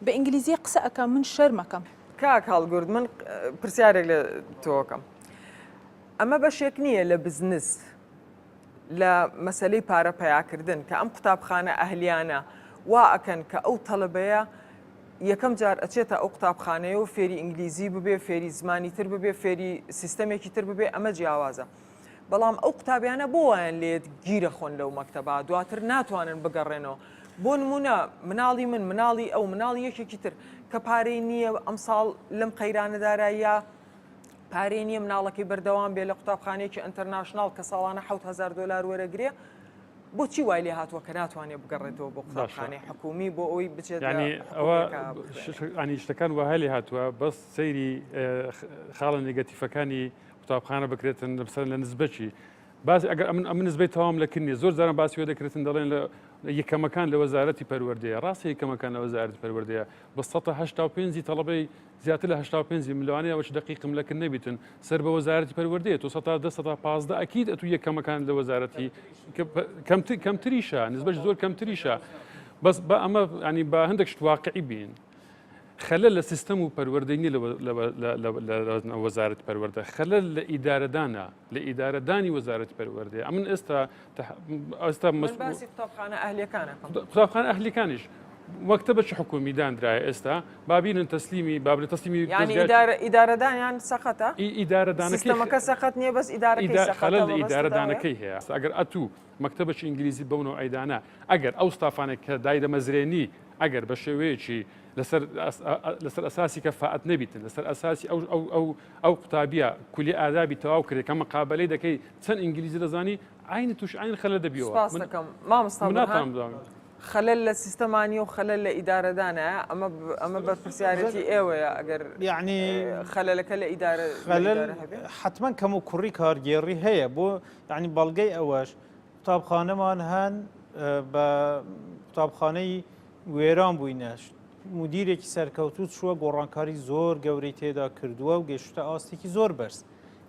بە ئینگلیزی قسە ئەکەم من شەرمەکەم کاک هەڵگورد من پرسیارێک لە تۆکەم ئەمە بەشێک نییە لە بزنس لە مەسلەی پارە پەیاکردن کە ئەم قوتابخانە ئەهلیانە وا ئەکەن کە ئەو تەڵەبەیە یەکەم جار ئەچێتە ئەو قوتابخانەیە و فێری ئینگلیزی ببێ فێری زمانی تر ببێ فێری سیستەمێکی تر ببێ ئەمە جیاوازە بەڵام ئەو قوتابیانە بۆ وایەن لێت گیرە خۆن لەو مەکتەبا دواتر ناتوانن بگەڕێنەوە بۆ نمونە مناڵی من مناڵی ئەو مناڵی یەکێکی تر کە پارەی نییە ئەم ساڵ لەم قەیرانەدارایە پارەی نییە مناڵەکەی بەردەوام بێ لە قوتابخانەیەکی ئینتەرناشناڵ کە ساڵانە 7,000 دلار وەرەگرێ بۆچی وای لێ هاتووە کە ناتوانێت بگەڕێتەوە بۆ قوتابخانەی حکومی بۆ ئەوەی بچێت ینی ئەوە ئەنی شتەکان وهە لێ هاتووە بەس سەیری خاڵە نێگەتیفەکانی قوتابخانە بکرێتن لەسەر لە نزبەچی باز ئەگەر ئەمن نزبەی تەواو لەکردنی زۆر جاران باسیەوە دەکرێتن دەڵێن لە یەکەمەکان لە وەزارەتی پەروەردەیە ڕاستی یەکەمەکان لە وەزارەتی پەروەردەیە بە 185 تەڵەبەی زیاتر لە 85 ملیۆنی ئەوەش دقیقم لەکرد نەبیتن سەر بە وەزارەتی پەروەردەیە تو 115 ئەکید ئەتو یەکەمەکان لە وەزارەتی کەمتریشە نزبەش زۆر کەمتریشە بەس بە ئەمە ینی بە هەندێک شت واقعی بین خەلەل لە سیستەم و پەروەردەینی لە وەزارەتی پەروەردە خەلەل لە ئیدارەدانە لە ئیدارەدانی وەزارەتی پەروەردەیە ئەمن ئێستا باسی قوتابخانە ئەهلیەکانە قوتابخانە ئەهلیەکانیش مەکتەبەی حکومی دانرایە ئێستا بابینن تەسلیمی بابل تەسلیمی ئیدارەدانیان سەقەتە ئیدارەدانەکەی سەقەت نییە بەس ئیدارەکەی خەلەل لە ئیدارەدانەکەی هەیە ئەگەر ئەتوو مەکتەبەی ئینگلیزی بەونەوە ئەیدانە ئەگەر ئەو ستافانێک کە دایدەمەزرێنی ئەگەر بە شێوەیەکی لەسەر ئەساسی کەفاعەت نەبیتن لەسەر ئەساسی ئەو قوتابیە کولی ئادابی تەواو کرێت کە مەقابلەی دەکەی چەند ئینگلیزی دەزانی عینی توش عین خەلە دەبیەوە خەلەل لە سیستەمانی و خەلەل لە ئیدارەدانە ئەمە بە پرسیارەتی ئێوەیە ئەگەر یعنی خەلەلەکە لە ئیدارە حتمما کەم و کوڕی کارگێڕی هەیە بۆ ینی بەڵگەی ئەوەش قوتابخانەمان هەن بە قوتابخانەی وێران بووینەش مدیرێکی سەرکەوتوت چووە گۆڕانکاری زۆر گەورەی تێدا کردووە و گەشتە ئاستێکی زۆر بەرز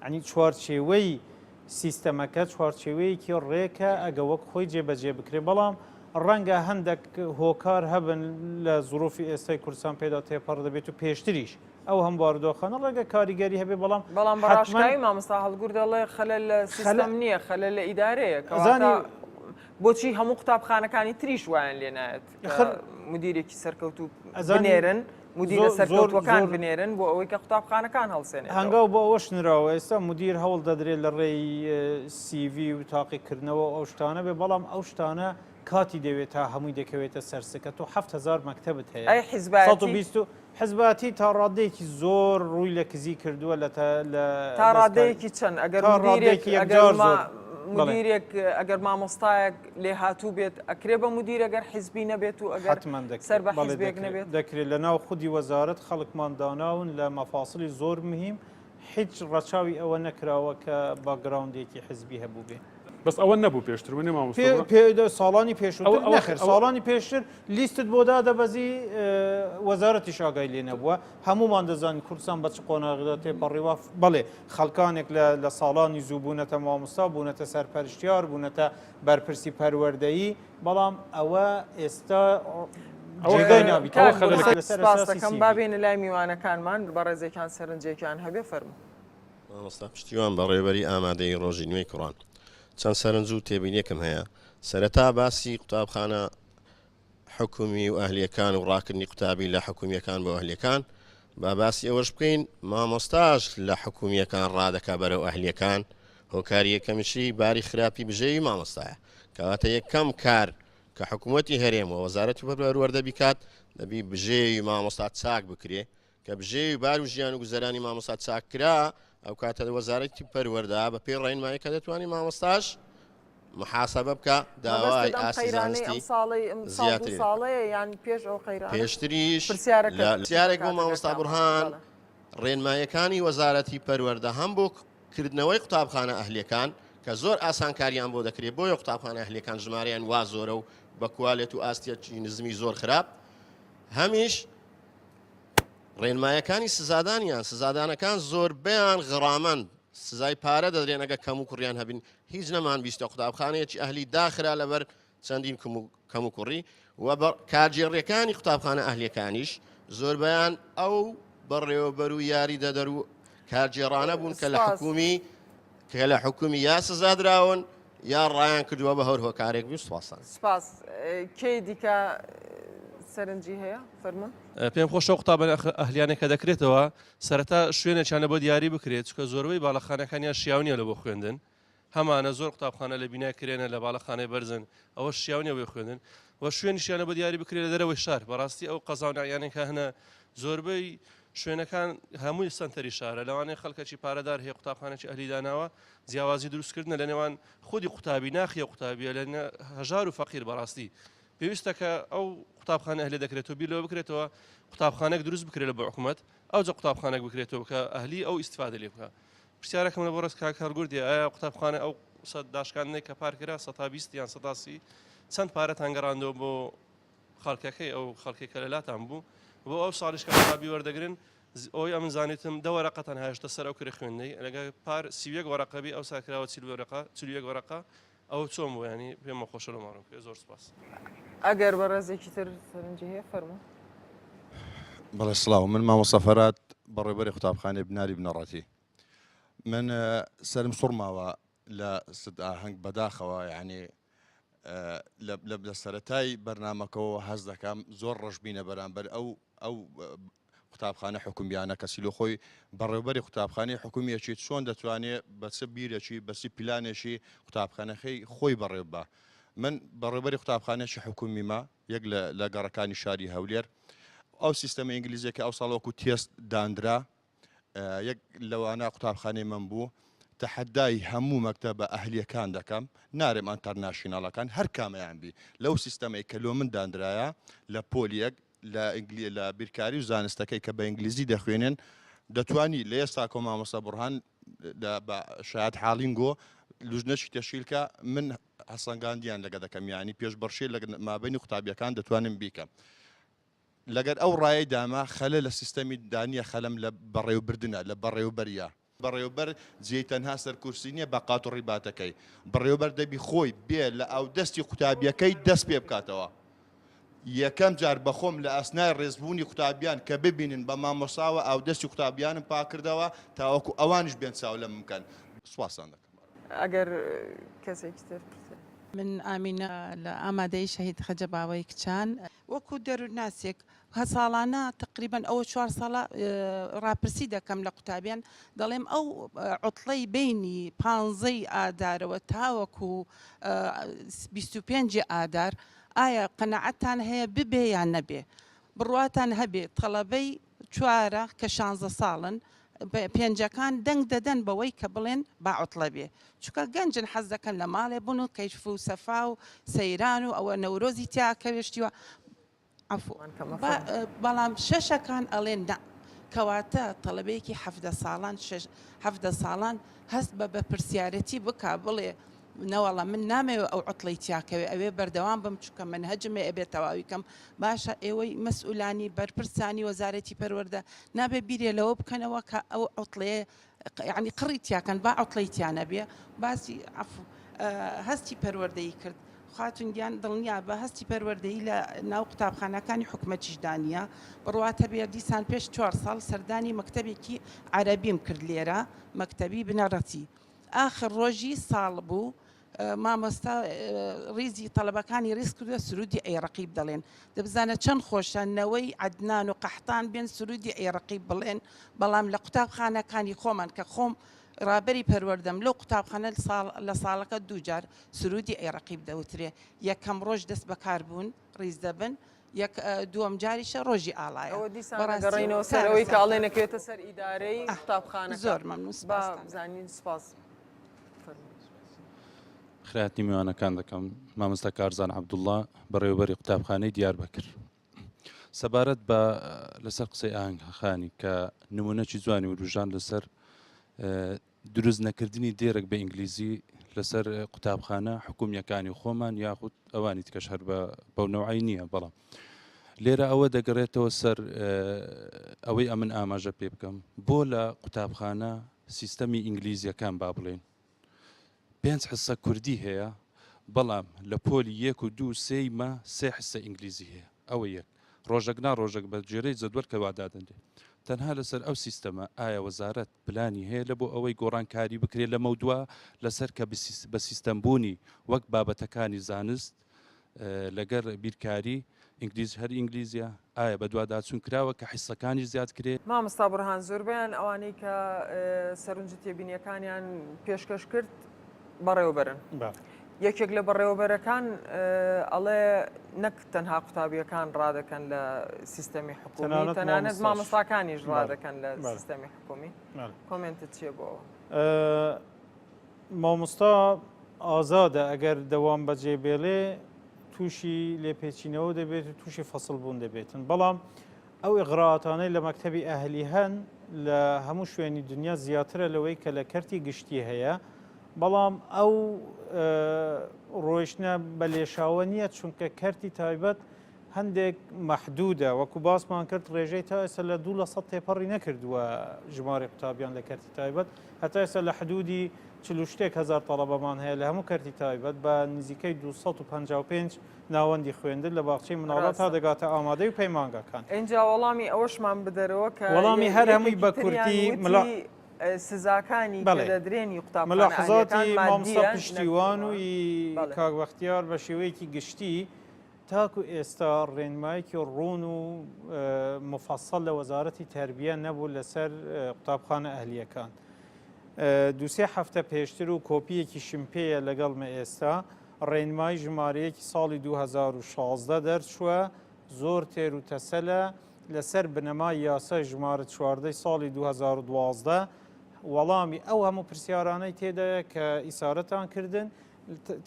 ینی چوارچێوەی سیستەمەکە چوارچێوەیەکی ڕێکە ئەگە وەک خۆی جێبەجێ بکرێ بەڵام ڕەنگە هەندێک هۆکار هەبن لە زروفی ئێستای کوردستان پێدا تێپەڕ دەبێت و پێشتریش ئەو هەم باردۆخانە ڕێگە کاریگەری هەبێ بەڵام بەڕاشکایی مامۆستا هەڵگور دەڵێ خەلەل لە سیستەم نییە خەلەل لە ئیدارەیە بۆچی هەموو قوتابخانەکانی تریش وایان لێ نایەت مدیرێکی سەرکەوتو بنێرن مدیرە سەرکەوتوەکان بنێرن بۆ ئەوەی کە قوتابخانەکان هەڵسێنێت هەنگاو بۆ ئەوەش نراوە ئێستا مدیر هەوڵ دەدرێت لە ڕێی CV و تاقیکردنەوە ئەو شتانە بێ بەڵام ئەو شتانە کاتی دەوێت تا هەمووی دەکەوێتە سەرسکە تۆ 7,000 مەکتەبت هەیە ئەی حزباتی تا ڕادەیەکی زۆر ڕووی لە کزی کردووە لە تا ڕادەیەکی چەند ئەگەر مدیرێک ئەگەر مامۆستایەک لێ هاتوو بێت ئەکرێ بە مدیر ئەگەر حیزبی نەبێت و ئەگەر سەر بە حیزبێک نەبێت دەکرێت لە ناو خودی وەزارەت خەڵکمان داناون لە مەفاسڵی زۆر مهم هیچ ڕەچاوی ئەوە نەکراوە کە باگراوندێکی حزبی هەبوو بێ بەس ئەوە نەبوو پێشتر وێنێ ساڵانی پێشتر نەخێر ساڵانی پێشتر لیستت بۆ دادەبەزی وەزارەتی شاگای لێ نەبووە هەمومان دەزانین کوردستان بە چ قۆناغدا تێپەڕیوە بەڵێ خەڵکانێک لە ساڵانی زوو بوونەتە مامۆستا بوونەتە سەرپەرشتیار بوونەتە بەرپرسی پەروەردەیی بەڵام ئەوە ئێستا سپاسەکەم بابێنە لای میوانەکانمان بە ڕێزێکان سەرنجێکیان هەبێ فەرموو مامۆستا پشتیوان بە ڕێبەری ئامادەی ڕۆژی نوێی کوڕان چەند سەرنج و تێبینیەکم هەیە سەرەتا باسی قوتابخانە حکومی و ئەهلیەکان و ڕاکردنی قوتابی لە حکومیەکان بۆ ئەهلیەکان با باسی ئەوەش بکەین مامۆستاش لە حکومیەکان ڕادەکا بەرەو ئەهلیەکان هۆکاری یەکەمیشی باری خراپی بژێوی مامۆستایە کەواتە یەکەم کار کە حکوومەتی هەرێمەوە وەزارەتی پەروەردە بیکات دەبی بژێوی مامۆستا چاک بکرێ کە بژێوی بار و ژیان و گوزەرانی مامۆستا چاک کرا ئەو کاتە وەزارەتی پەروەردە بە پێی ڕێنمایی کە دەتوانانی مامۆستاش محاسبە بکە داوای ئاسی زانستی پێشتریش پرسیارێک بۆ مامۆستا بورهان ڕێنمایەکانی وەزارەتی پەروەردە هەم بۆ کردنەوەی قوتابخانە ئەهلیەکان کە زۆر ئاسانکاریان بۆ دەکرێت بۆیە قوتابخانە ئەهلیەکان ژمارەیان وا زۆرە و بە کوالێت و ئاستیەکی نزمی زۆر خراپ هەمیش ڕێنمایەکانی سزادانەکان زۆر بیان غڕامەند سزای پارە دەدرێنەگە کەم و کوڕیان هەبین هیچ نەمان بیستە قوتابخانەیەکی ئەهلی داخرا لەبەر چەندین کەم و کوڕی و کارگێڕیەکانی قوتابخانە ئەهلیەکانیش زۆر بەیان ئەو بەڕێوەبەر و یاری دەدەر و کارگێڕانە بوون کە لە حکومی یا سزادراون یا ڕایان کردووە بە هەر هۆکارێک بوو سواسان سپاس کەی دیکە سەرنجی هەیە فەرمون پێم خۆشە قوتابە ئەهلیانێکە دەکرێتەوە سەرەتا شوێنێکیانە بۆ دیاری بکرێت چکە زۆربەی باڵەخانەکانیان شیاو نیە لە بۆ خوێندن هەمانە زۆر قوتابخانە لە بیناکرێنە لە باڵەخانەی بەرزن ئەوە شیاونی ئەوەی خوێنن و شوێنیشیانە بە دیاری بکرێت لە دەرەوەی شار بەڕاستی ئەو قەزاونیانێکە هەنە زۆربەی شوێنەکان هەمووی سنتەری شارە لەوانەیە خەڵکەی پارەدار هەیە قوتابخانێکی ئەهلیداناوە جیاوازی دروستکردنە لە نێوان خودی قوتابی ناخیە قوتابیە لە هەژار و فەقیر بەڕاستی پێویستە کە ئەو قوتابخانە هەلێ دەکرێتەوە بیرەوە بکرێتەوە قوتابخانێک دروست بکرێت لە بە حکوومەت ئەو جە قوتابخانێک بکرێتەوە کە ئەهلی ئەو ئیسفادە لێ بکە پرسیارەکەم لە بۆ ڕست کاک هەڵگوردی ئایا قوتابخانە ئەو داشکاندنێک کە پارکرا 120 یان 130 چەند پارەتان گەڕاندەوە بۆ خەڵکەکەی ئەو خەڵکی کە لەلاتان بوو بۆ ئەو ساڵیش کە قوتابی وەردەگرن ئەوی ئەمن زانیتم دە وەرەقەتان هێشتە سەر ئەو کرێ خوێندنەی لەگە پار سیویەک وەرەقەبی ئەو ساکراوە چلوەک وەرەقە ئەو چۆم بۆ ینی پێمە خۆشە لە ماڕم پێ زۆر سپاس ئەگەر بەڕێزێکی تر سەرنجی هەیە فەرموو بەڵێ سڵاو من مامۆستا فەرات بەڕێوەبەری قوتابخانەی بناری بنەڕەتی من سەرم سوڕماوە لە سد ئاهەنگ بەداخەوە یعنی لە سەرەتای بەرنامەکەەوە هەز دەکەم زۆر ڕەشبینە بەرامبەر ئەو قوتابخانە حکومیانە کەسی لە خۆی بەڕێوەبەری قوتابخانەی حکومیەکی چۆن دەتوانێت بەچ بیرێکی بەسی پلانێکی قوتابخانەکەی خۆی بەڕێوە بە من بەڕێوەبەری قوتابخانێکی حکومیمە یەک لە گەڕەکانی شاری هەولێر ئەو سیستەمە ئینگلیزیەکە ئەو ساڵۆکو تێست دانرا یەک لەوانە قوتابخانەی من بوو تەحەدای هەموو مەکتەبە ئەهلیەکان دەکەم نارێم ئەنتەرناشیناڵەکان هەر کامەیان بی لەو سیستەمەی کە لۆ من دانرایە لە پۆلیەک لە بیرکاری و زانستەکەی کە بە ئینگلیزی دەخوێنن دەتوانی لە ئێستا کۆ مامۆستا بورهان بە شایەت حاڵینگۆ لوژنەی تەشکیلکە من هەسەنگاندیان لەگە دەکەم ینی پێش بەرشێ لە مابینی قوتابیەکان دەتوانم بیکەم لەگەر ئەو ڕایە داما خەلە لە سیستەمی دانیە خەلم لە بەڕێوەبردنە لە بەڕێوەبەریە بەڕێوەبەر جێی تەنها سەرکورسی نییە بە قات و ڕیباتەکەی بەڕێوەبەر دەبی خۆی بێ لە ئەو دەستی قوتابیەکەی دەست پێ بکاتەوە یەکەم جار بەخۆم لە ئەسنای ڕێزبوونی قوتابیان کە ببینن بە مامۆساوە ئەو دەستی قوتابیانم پاکردەوە تاوەکو ئەوانش بێن چاو لە ممکن سواسان دەکەم ئەگەر کەسێکی تر من ئامینە لە ئامادەی شەهید خەجەباوەی کچان وەکو دەروناسێک هەساڵانە تقریبان ئەوە 4 ساڵە ڕاپرسی دەکەم لە قوتابیان دەڵێم ئەو عوتڵەی بینی 15 ئادارەوە تاوەکو 25 ئادار ئایا قەنەعەتان هەیە ببێ یان نەبێ بڕواتان هەبێ تەڵەبەی 4 کە 16 ساڵن پێنجەکان دەنگ دەدەن بەوەی کە بڵێن با عوتڵە بێ چکە گەنجن حەز دەکەن لە ماڵێ بوون و کەیف و سەفا و سەیران و ئەوە نەورۆزی تیاکەوێشتیوە بەڵام شەشەکان ئەڵێن نا کەواتە تەڵەبەیەکی 7 ساڵان هەست بە بەپرسیارەتی بکا بڵێ نەوەڵە من نامەوێت ئەو عوتڵی تیاکەوێ ئەوێ بەردەوام بم چکە من هەجمێ ئەبێت تەواویکەم باشە ئێوەی مەسئولانی بەرپرسانی وەزارەتی پەروەردە نابێ بیرێ لەوە بکەنەوە کە ئەو عوتڵەیە یعنی قڕی تیاکەن با عوتڵی تیانە بێ باسی هەستی پەروەردەیی کرد خاتونگیان دڵنیا بە هەستی پەروەردەیی لە ناو قوتابخانەکانی حکومەتیش دانیە بڕواتە بێ دیسان پێش 4 ساڵ سەردانی مەکتەبێکی عەرەبیم کرد لێرە مەکتەبی بنەڕەتی آخر ڕۆژی ساڵ بوو مامۆستا ڕیزی تەڵەبەکانی ڕیز کردووە سرودی ئەیڕەقیب دەڵێن دەبزانە چەند خۆشەنەوەی عەدنان و قەحتان بێن سرودی ئەیڕەقیب بڵێن بەڵام لە قوتابخانەکانی خۆمان کە خۆم ڕابەری پەروەردەم لەو قوتابخانە لە ساڵەکە 2 جار سرودی ئەیڕەقیب دەوترێ یەکەم ڕۆژ دەست بەکار بوون ڕیز دەبن دووەم جاریشە ڕۆژی ئاڵایە ئەوە دیسانگەڕینەوە سەرەوەی کاڵێنەکەوێتە سەر ئیدارەی قوتابخانە زۆر مەمنون بزانین سپاس خراتی میوانەکان دەکەم مامۆستا کارزان عەبدوڵڵا بەڕێوەبەری قوتابخانەی دیاربەکر سەبارەت بە لەسەر قسەی ئاهەنگخانی کە نمونەکی جوانی وروژان لەسەر دروست نەکردنی دێرێک بە ئینگلیزی لەسەر قوتابخانە حکومیەکانی خۆمان یاخود ئەوانی تکەش هەر بەو نەوعی نییە بەڵام لێرە ئەوە دەگەڕێتەوە سەر ئەوەی ئەمن ئاماژە پێ بکەم بۆ لە قوتابخانە سیستەمی ئینگلیزیەکان با بڵێن 5 حسە کوردی هەیە بەڵام لە پۆلی 1 و 2 3 مە 3 حسە ئینگلیزی هەیە ئەوە یەک ڕۆژێک ڕۆژێک بە جێرەی جەدوەل کە وادادەندێ تەنها لەسەر ئەو سیستەمە ئایا وەزارەت پلانی هەیە لە بۆ ئەوەی گۆڕانکاری بکرێت لە مەودووە لەسەر کە بە سیستەمبوونی وەک بابەتەکانی زانست لەگەر بیرکاری ئینگلیز هەر ئینگلیزیە ئایا بە دوواداچوون کراوە کە حیسەکانی زیاد کرێت مامۆستا بورهان زۆربیان ئەوانەی کە سەرنج تێبینیەکانیان پێشکەش کرد بەڕێوەبەرن یەکێک لە بەڕێوەبەرەکان ئەڵێ نەک تەنها قوتابیەکان ڕادەکەن لە سیستەمی حکومی تەنانەت مامۆستاکانیش ڕادەکەن لە سیستەمی حکومی کۆمنتت چیە بۆەوە مامۆستا ئازادە ئەگەر دەوام بەجێبێڵێ تووشی لێپێچینەوە دەبێت و تووشی فەسڵ بوون دەبێتن بەڵام ئەو ئغرااتانەی لە مەکتەبی ئەهلی هەن لە هەموو شوێنی دنیا زیاترە لەوەی کە لە کەرتی گشتی هەیە بەڵام ئەو ڕۆیشتە بە لێشاوە نییە چونکە کەرتی تایبەت هەندێک مەحدودە وەکو باسمان کرد ڕێژەی تا ئێستا لە 200 تێپەڕی نەکردووە ژمارە قوتابیان لە کەرتی تایبەت هەتا ئێستا لە حدودی 40,000 تەڵەبەمان هەیە لە هەموو کەرتی تایبەت بە نزیکەی 255 ناوەندی خوێندن لە باخچەی مناڵات تا دەگاتە ئامادەی و پەیمانگەکان اینجا وەڵامی ئەوەشمان بدەرەوە کە وەڵامی هەر هەمووی بە کورتی سزاکانی درێنی قوتابخانە مەلاحظاتی مامۆستا پشتیوان و کاکبەختیار بە شێوەیەکی گشتی تاکو ئێستا ڕێنمایەکی ڕوون و مفەسەڵ لە وەزارەتی تەربیە نەبوو لەسەر قوتابخانە ئەهلیەکان دووسێ هەفتە پێشتر و کۆپیەکی شمپەیە لەگەڵمە ئێستا ڕێنمای ژمارەیەکی ساڵی 2016 دەرچووە زۆر تێر و تەسەلە لەسەر بنەمای یاسای ژمارە 14 ساڵی 2012 وەڵامی ئەو هەموو پرسیارانەی تێدایە کە ئیسارەتان کردن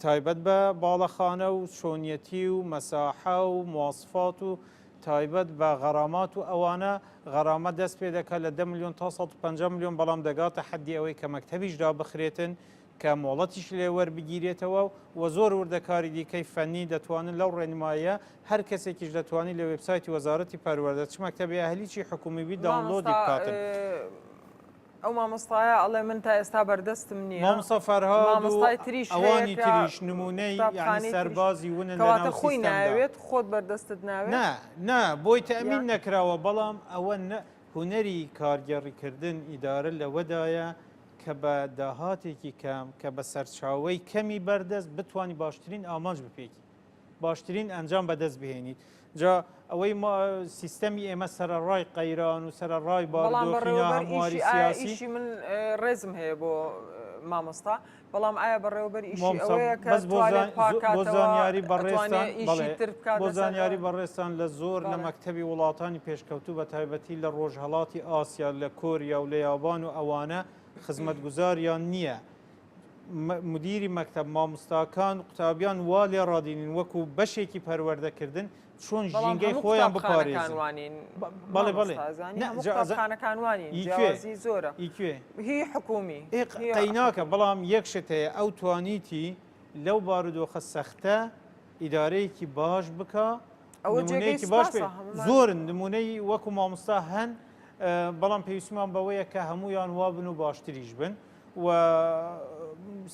تایبەت بە باڵەخانە و چۆنیەتی و مەساحە و مواسفات و تایبەت بە غەرامات و ئەوانە غەرامە دەست پێ دەکات لە 10 میلیۆن تا 150 میلیۆن بەڵام دەگاتە حەدی ئەوەی کە مەکتەبیشدا بخرێتن کە مۆڵەتیش لێ وەربگیرێتەوە و زۆر وردەکاری دیکەی فەنی دەتوانن لەو ڕێنمایە هەر کەسێکیش دەتوانانی لە وێبسایتی وەزارەتی پەروەردە چ مەکتەبی ئەهلی چی حکومیبی داونلۆدی بکاتن ئەو مامۆستایە ئەڵێ من تا ئێستا بەردەستم نییە مامۆستا فەرهاد ئەوانی تریش نمونەی یعنی سەربازی ونن کەواتە خۆی ناوێت خۆت بەردەستت ناوێت نه بۆی تەمین نەکراوە بەڵام ئەوە هوەری کارگەڕیکردن ئیدارە لەوەدایە کە بە داهاتێکی کەم کە بە سەرچاوەی کەمی بەردەست بتوانانی باشترین ئامانج بپێکی باشترین ئەنجام بەدەست بهێنیت جا ئەوەی سیستەمی ئێمە سەرڕای قەیران و سەرڕای باردۆخینە هەمواری سیاسی من ڕێزم هەیە بۆ مامۆستا بەڵام ئایا بەڕێوەبەر ئیشی ئەوەیە کە بۆ زانیاری بەڕێستان بۆ زانیاری بەڕێستان لە زۆر لە مەکتەبی وڵاتانی پێشکەوتوو بە تایبەتی لە ڕۆژهەڵاتی ئاسیا لە کۆریا و لە یابان و ئەوانە خزمەتگوزاریان نییە مدیری مەکتەب مامۆستاکان قوتابیان وا لێ ڕادینین وەکو بەشێکی پەروەردەکردن چۆن ژینگەی خۆیان بپارێزن بەڵێ قوتابخانەکانوانین زۆرە هی حکومی قەیناکە بەڵام یەکشت هەیە ئەو توانیتی لەو بارودۆخە سەختە ئیدارەیەکی باش بکە نمونەیەکی باش زۆرن نمونەی وەکو مامۆستا هەن بەڵام پێویستمان بەوەیە کە هەمویان وابن و باشتریش بن و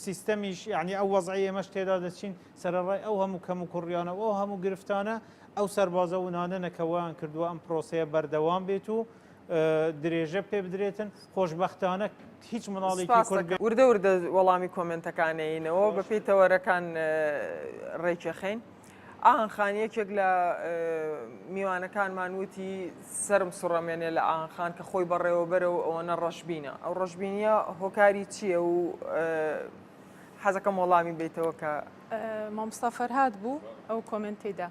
سیستەمیش یعنی ئەو وەزعی ئێمەش تێدا دەچین سەرڕای ئەو هەموو کەم و کوڕیانە ئەو هەموو گرفتانە ئەو سەربازە ونانە نەکەوەیان کردووە ئەم پرۆسەیە بەردەوام بێت و درێژە پێ بدرێتن خۆشبەختانە هیچ مناڵێکی کورد وردە وردە وەڵامی کۆمنتەکانەینەوە بە پێی تەوەرەکان ڕێکەخین ئاهەنخانیەکێک لە میوانەکانمان وتی سرم سوڕەمێنێ لە ئاهەنخان کە خۆی بەڕێوەبەرەوە ئەوەنە ڕەشبینە ئەو ڕەشبینیە هۆکاری چییە و حەزەکەم وەڵامی بیتەوە کە مامۆستا فەرهاد بوو ئەو کۆمنتێدا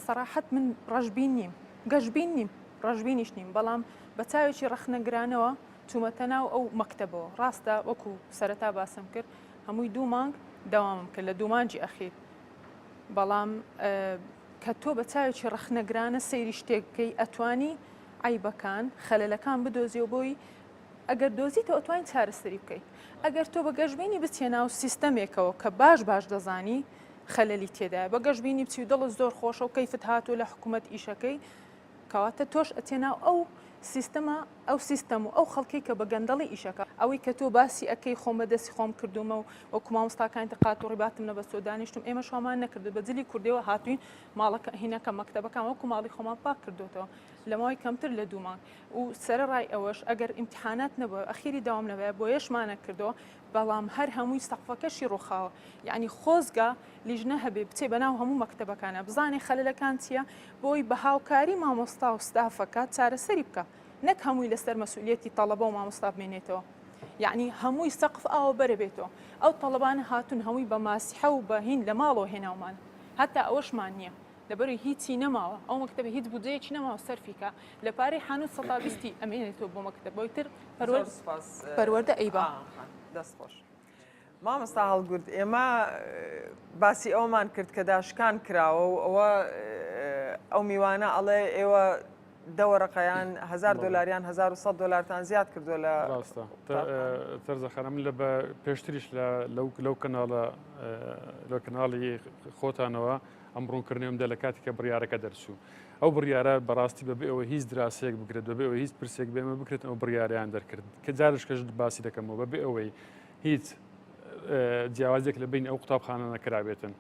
سەراحەت من ڕەشبین نیم گەشبین نیم ڕەشبینیش نیم بەڵام بە چاوێکی ڕەخنەگرانەوە چوومەتە ناو ئەو مەکتەبەوە ڕاستە وەکو سەرەتا باسم کرد هەمووی 2 مانگ داوامم کرد لە 2 مانگی ئەخیر بەڵام کە تۆ بە چاوێکی ڕەخنەگرانە سەیری شتێکەکەی ئەتوانی عیبەکان خەلەلەکان بدۆزیەوە بۆی ئەگەر دۆزیتەوە ئەتوانی چارەسەری بکەیت ئەگەر تۆ بە گەشببینی بچێنە و سیستەمێکەوە کە باش دەزانی خەلەلی تێدایە بە گەشببینی بچی و دڵت زۆر خۆشە و کەیفت هاتووە لە حکوومەت ئیشەکەی کەواتە تۆش ئەتێنا ئەو سیستەمە ئەو سیستەم و ئەو خەڵکی کە بە گەندەڵی ئیشەکە ئەوەی کە تۆ باسی ئەەکەی خۆم بەدەستی خۆم کردومە و وەکو مامۆستاکانی تەقات و ڕیباتم لە بەستۆ دانیشتم ئێمە شۆمان نەکردو بە جلی کوردەوە هاتوین ماڵەکە هینەکە مەکتەبەکان وەکو ماڵی خۆمان پاک کردوتەوە لە ماوەی کەمتر لە 2 مانگ و سەرڕای ئەوەش ئەگەر ئیمتحانات نەبووە ئەخیری داوام نەبێت بۆ یەشمانە کردەوە بەڵام هەر هەمووی سەقفەکەشی ڕووخاوە یعنی خۆزگە لیژنە هەبێ بچێ بەناو هەموو مەکتەبەکانە بزانێ خەلەلەکان چییە بۆی بە هاوکاری مامۆستا و ستافەکە چارەسەری بکە نەک هەمووی لەسەر مەسئولیەتی تەڵەبە و مامۆستا بمێنێتەوە یعنی هەمووی سەقف ئاوە بەرە بێتەوە ئەو تەڵەبانە هاتون هەمووی بە ماسیحە و بە هین لە ماڵەوە هێناومان هەتا ئەوەشمان نییە لەبەروی هیچی نەماوە ئەو مەکتەبە هیچ بودجەیەکی نەماوە سەرفیکە لە پارەی حانوت 120 ئەمێنێتەوە بۆ مەکتەبەوەی تر پەروەردە ئەیبا دەست خۆش مامەستا هەڵگورد ئێمە باسی ئەومان کرد کە داشکان کراوە و ئەوە ئەو میوانە ئەڵێ ئێوە دەوەڕقەیان 1000 دلاریان 1100 دلارتان زیاد کردووە لە ڕاستە تەرزەخانە من لە بە پێشتریش لەو کەناڵی خۆتانەوە ئەم ڕوونکردنەوەم دە لە کاتێککە بڕیارەکە دەرچوو ئەو بڕیارە بەڕاستی بەبێ ئەوە هیچ دراسەیەک بکرێت بەبێ ئەوە هیچ پرسێک بێمە بکرێت ئەو بڕیاریان دەرکرد کە جارش کەش باسی دەکەمەوە بەبێ ئەوەی هیچ جیاوازێک لە بین ئەو قوتابخانە نەکرابێتن